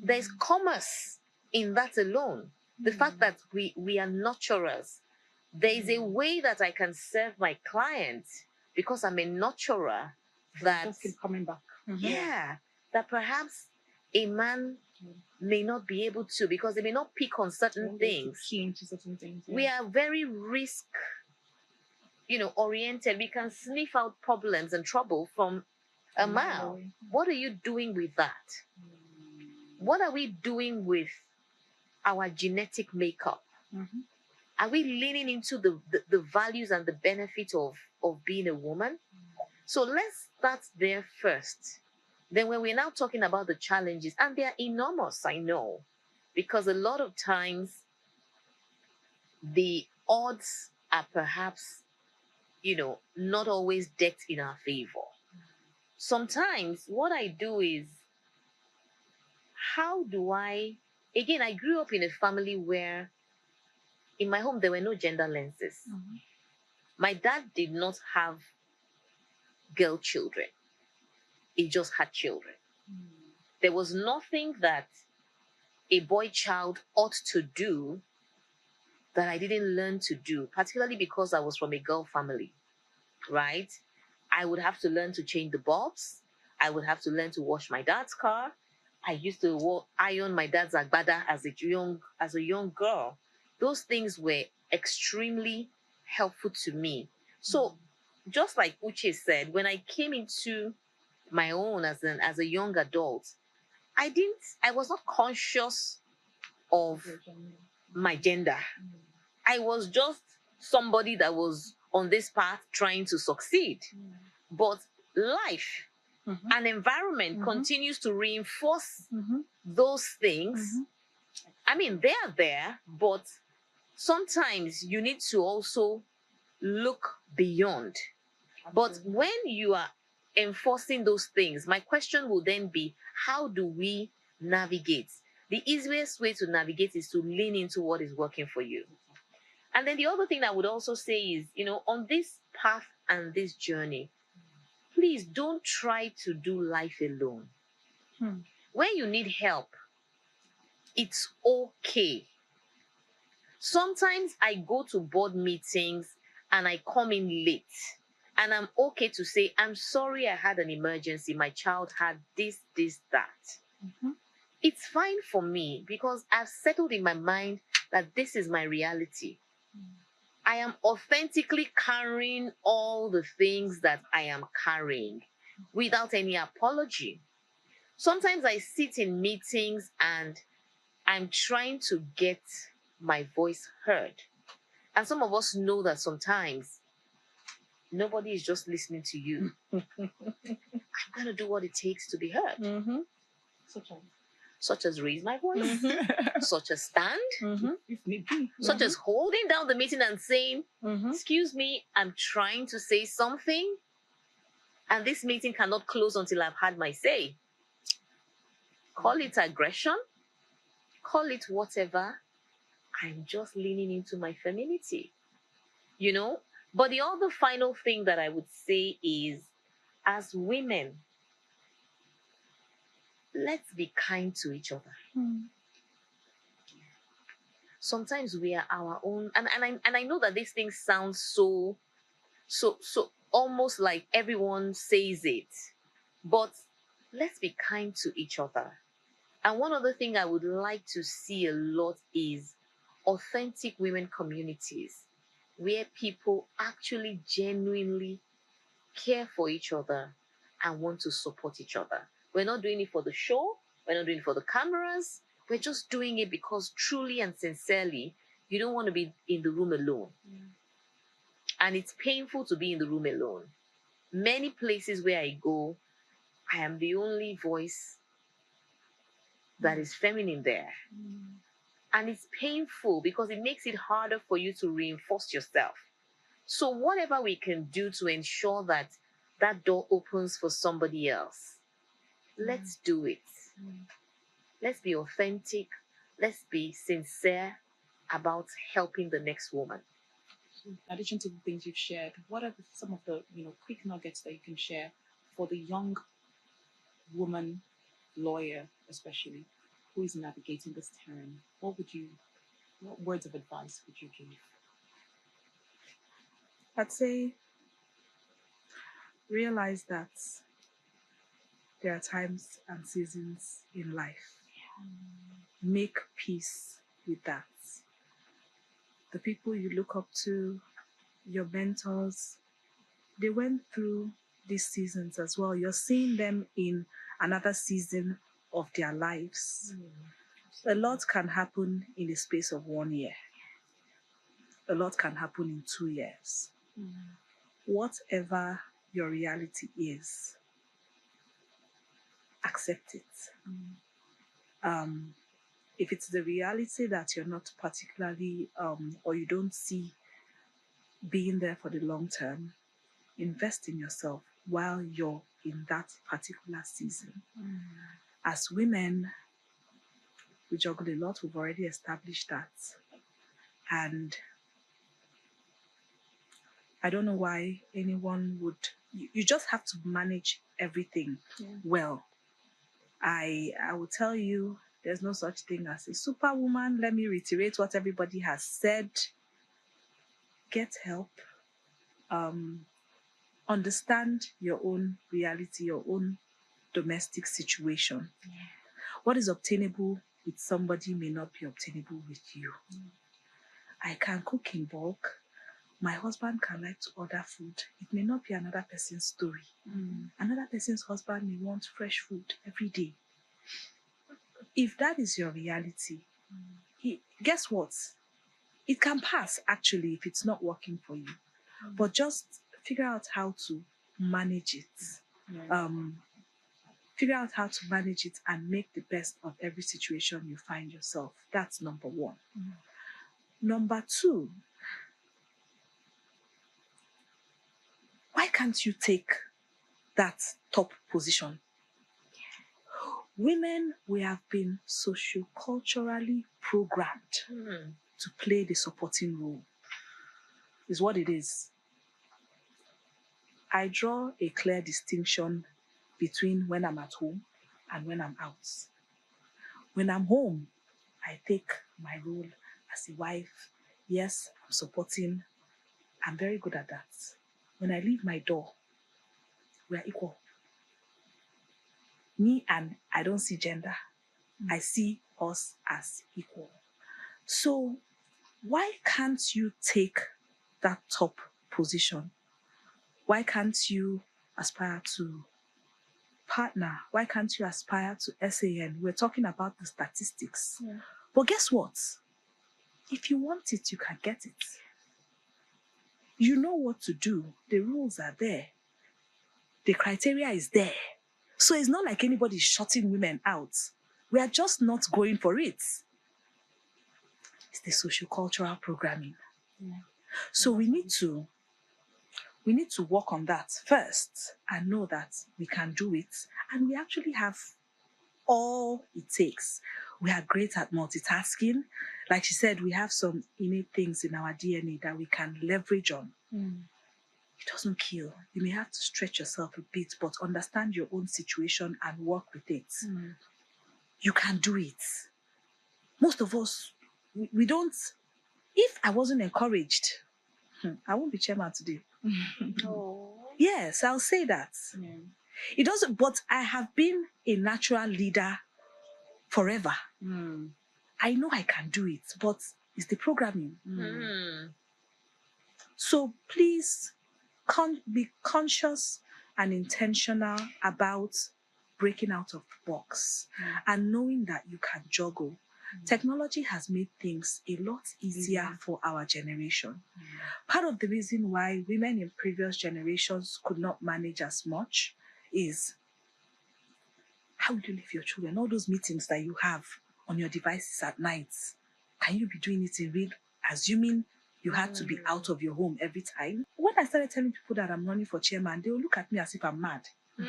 There's commerce in that alone. The fact that we are nurturers. There is a way that I can serve my clients because I'm a nurturer. That just keep coming back. Yeah, that perhaps a man may not be able to, because they may not pick on certain things. Keen to certain things. We are very risk, oriented. We can sniff out problems and trouble from a mile. What are you doing with that? What are we doing with our genetic makeup? Mm-hmm. Are we leaning into the values and the benefit of being a woman? So let's start there first. Then when we're now talking about the challenges, and they are enormous, I know, because a lot of times the odds are perhaps, not always decked in our favor. Sometimes what I do is, again, I grew up in a family where in my home there were no gender lenses. Mm-hmm. My dad did not have girl children. He just had children. There was nothing that a boy child ought to do that I didn't learn to do, particularly because I was from a girl family, right? I would have to learn to change the bulbs. I would have to learn to wash my dad's car. I used to iron my dad's agbada as a young girl. Those things were extremely helpful to me. So just like Uche said, when I came into my own as a young adult, I was not conscious of my gender. I was just somebody that was on this path trying to succeed. But life and environment continues to reinforce those things. I mean, they are there, but sometimes you need to also look beyond. But when you are enforcing those things, my question will then be, how do we navigate? The easiest way to navigate is to lean into what is working for you. And then the other thing I would also say is, on this path and this journey, please don't try to do life alone. When you need help, it's okay. Sometimes I go to board meetings and I come in late. And I'm okay to say, I'm sorry I had an emergency. My child had this, that. It's fine for me because I've settled in my mind that this is my reality. I am authentically carrying all the things that I am carrying without any apology. Sometimes I sit in meetings and I'm trying to get my voice heard. And some of us know that sometimes nobody is just listening to you. I'm going to do what it takes to be heard. Such as raise my voice, such as stand, such as holding down the meeting and saying, excuse me, I'm trying to say something, and this meeting cannot close until I've had my say. Call it aggression, call it whatever. I'm just leaning into my femininity, But the other final thing that I would say is, as women, let's be kind to each other. Sometimes we are our own, and I know that these things sound so almost like everyone says it, but let's be kind to each other. And one other thing I would like to see a lot is authentic women communities where people actually genuinely care for each other and want to support each other. We're not doing it for the show. We're not doing it for the cameras. We're just doing it because truly and sincerely, you don't want to be in the room alone. And it's painful to be in the room alone. Many places where I go, I am the only voice that is feminine there. And it's painful because it makes it harder for you to reinforce yourself. So whatever we can do to ensure that that door opens for somebody else, let's do it. Let's be authentic. Let's be sincere about helping the next woman. In addition to the things you've shared, what are some of the quick nuggets that you can share for the young woman lawyer, especially, who is navigating this terrain? What words of advice would you give? I'd say realize that there are times and seasons in life. Make peace with that. The people you look up to, your mentors, they went through these seasons as well. You're seeing them in another season of their lives. A lot can happen in the space of 1 year. A lot can happen in 2 years. Whatever your reality is, accept it. If it's the reality that you're not particularly, or you don't see being there for the long term, invest in yourself while you're in that particular season. As women, we juggle a lot. We've already established that. And I don't know why anyone would, you just have to manage everything well. I will tell you, there's no such thing as a superwoman. Let me reiterate what everybody has said. Get help. Understand your own reality, your own domestic situation. What is obtainable with somebody may not be obtainable with you. I can cook in bulk. My husband can like to order food. It may not be another person's story. Another person's husband may want fresh food every day. If that is your reality, guess what? It can pass, actually, if it's not working for you. But just figure out how to manage it. Figure out how to manage it and make the best of every situation you find yourself. That's number one. Number two, why can't you take that top position? Women, we have been socio-culturally programmed to play the supporting role. Is what it is. I draw a clear distinction between when I'm at home and when I'm out. When I'm home, I take my role as a wife. Yes, I'm supporting. I'm very good at that. When I leave my door, we are equal. Me and I don't see gender. I see us as equal. So why can't you take that top position? Why can't you aspire to partner? Why can't you aspire to SAN? We're talking about the statistics. But guess what? If you want it, you can get it. You know what to do. The rules are there. The criteria is there. So it's not like anybody's shutting women out. We are just not going for it. It's the socio-cultural programming. So we need to work on that first and know that we can do it. And we actually have all it takes. We are great at multitasking. Like she said, we have some innate things in our DNA that we can leverage on. It doesn't kill. You may have to stretch yourself a bit, but understand your own situation and work with it. You can do it. Most of us, we don't. If I wasn't encouraged, I won't be chairman today. Yes, I'll say that. It doesn't, but I have been a natural leader forever. I know I can do it, but it's the programming. So please be conscious and intentional about breaking out of the box and knowing that you can juggle. Technology has made things a lot easier for our generation. Part of the reason why women in previous generations could not manage as much is, how would you leave your children? All those meetings that you have on your devices at night, can you be doing it in real, assuming you had to be out of your home every time? When I started telling people that I'm running for chairman, they will look at me as if I'm mad. They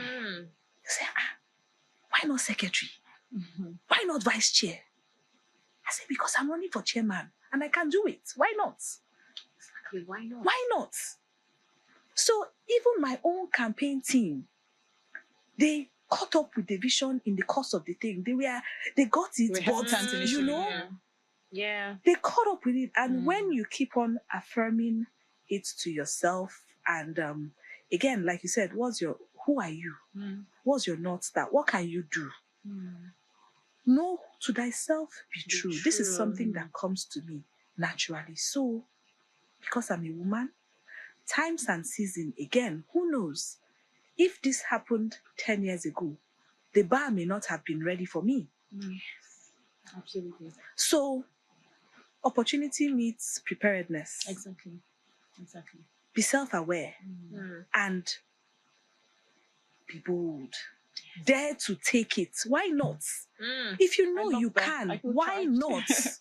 say, why not secretary? Why not vice chair? I say, because I'm running for chairman and I can do it. Why not? Exactly, why not? Why not? So even my own campaign team, they caught up with the vision in the course of the thing. They got it, but you know, they caught up with it. And when you keep on affirming it to yourself, and again, like you said, who Who are you? What's your North Star? What can you do? Mm. Know to thyself be true. This is something that comes to me naturally. So, because I'm a woman, times and season, again, who knows? If this happened 10 years ago, the bar may not have been ready for me. Absolutely. So, opportunity meets preparedness. Exactly. Be self-aware and be bold. Dare to take it. Why not? If you know you can, why not? Yes.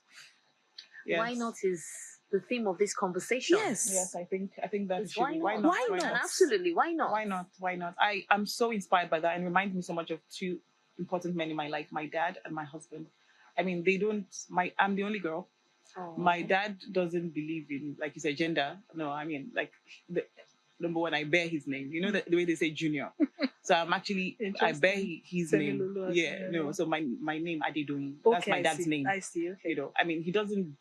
Why not is the theme of this conversation. Yes. I think that's It's true. why not? Why not? And absolutely, why not? Why not? I'm so inspired by that, and reminds me so much of two important men in my life, my dad and my husband. I mean, I'm the only girl. Oh. My dad doesn't believe in, like you said, gender. No, I mean, like, number one, I bear his name. You know the way they say junior. So I bear his name. Temiloluwa. Yeah, no. So my name, Adedoyin. That's Okay, my dad's name. I see. Okay. You know, I mean,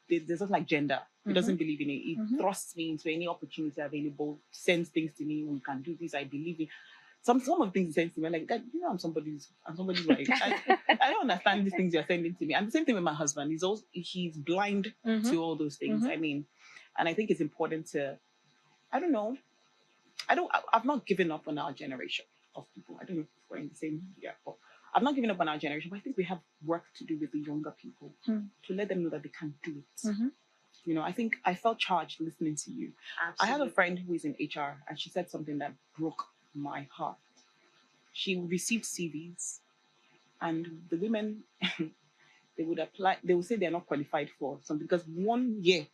there's not like gender. He doesn't believe in it. He thrusts me into any opportunity available, sends things to me. We can do this. I believe in some of the things he sends to me. I'm like, Dad, you know, I'm somebody's wife. I don't understand these things you're sending to me. And the same thing with my husband. He's blind to all those things. I mean, and I think it's important to, I don't know. I've not given up on our generation of people. I don't know if we're in the same, but I've not given up on our generation, but I think we have work to do with the younger people to let them know that they can do it. You know, I think I felt charged listening to you. Absolutely. I have a friend who is in HR, and she said something that broke my heart. She received CVs, and the women, they would apply, they would say they're not qualified for something because 1 year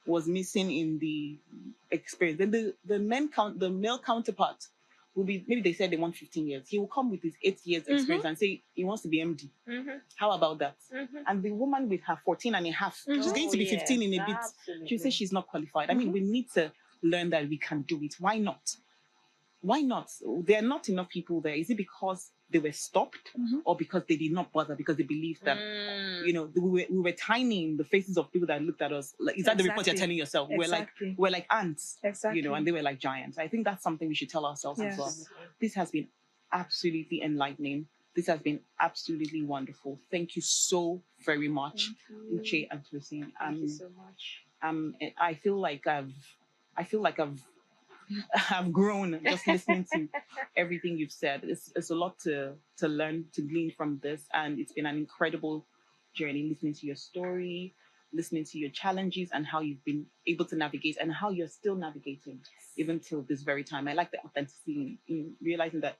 was missing in the experience. Then the male counterpart will be, maybe they said they want 15 years. He will come with his 8 years experience and say he wants to be MD. How about that? And the woman with her 14 and a half, she's going to be 15 in a bit. She'll say she's not qualified. I mean, we need to learn that we can do it. Why not? Why not? There are not enough people there. Is it because they were stopped or because they did not bother, because they believed that, you know, we were tiny in the faces of people that looked at us? Like, is that the report you're telling yourself? We're like ants, you know, and they were like giants. I think that's something we should tell ourselves as well. This has been absolutely enlightening. This has been absolutely wonderful. Thank you so very much, Uche and Tosin. Thank you so much. I feel like I've grown just listening to everything you've said. It's a lot to learn, to glean from this, and it's been an incredible journey listening to your story, listening to your challenges, and how you've been able to navigate, and how you're still navigating even till this very time. I like the authenticity in realizing that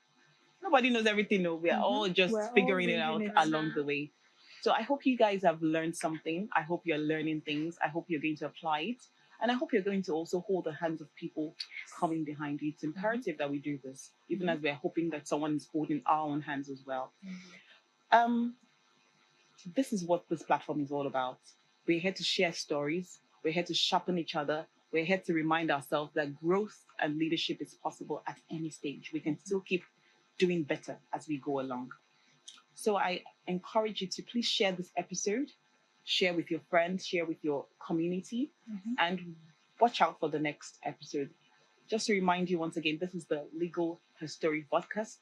nobody knows everything. No, we're all just figuring it out along the way. So I hope you guys have learned something. I hope you're learning things. I hope you're going to apply it. And I hope you're going to also hold the hands of people coming behind you. It's imperative that we do this, even as we're hoping that someone is holding our own hands as well. This is what this platform is all about. We're here to share stories. We're here to sharpen each other. We're here to remind ourselves that growth and leadership is possible at any stage. We can still keep doing better as we go along. So I encourage you to please share this episode. Share with your friends, share with your community, and watch out for the next episode. Just to remind you once again, this is the Legal History Podcast.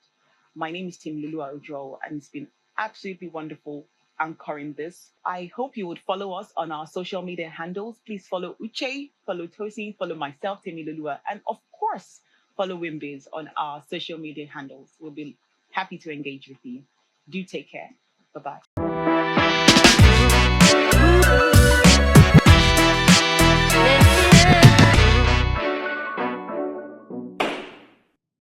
My name is Temiloluwa Ojuawo, and it's been absolutely wonderful anchoring this. I hope you would follow us on our social media handles. Please follow Uche, follow Tosin, follow myself, Temiloluwa, and of course, follow Wimbiz on our social media handles. We'll be happy to engage with you. Do take care. Bye-bye.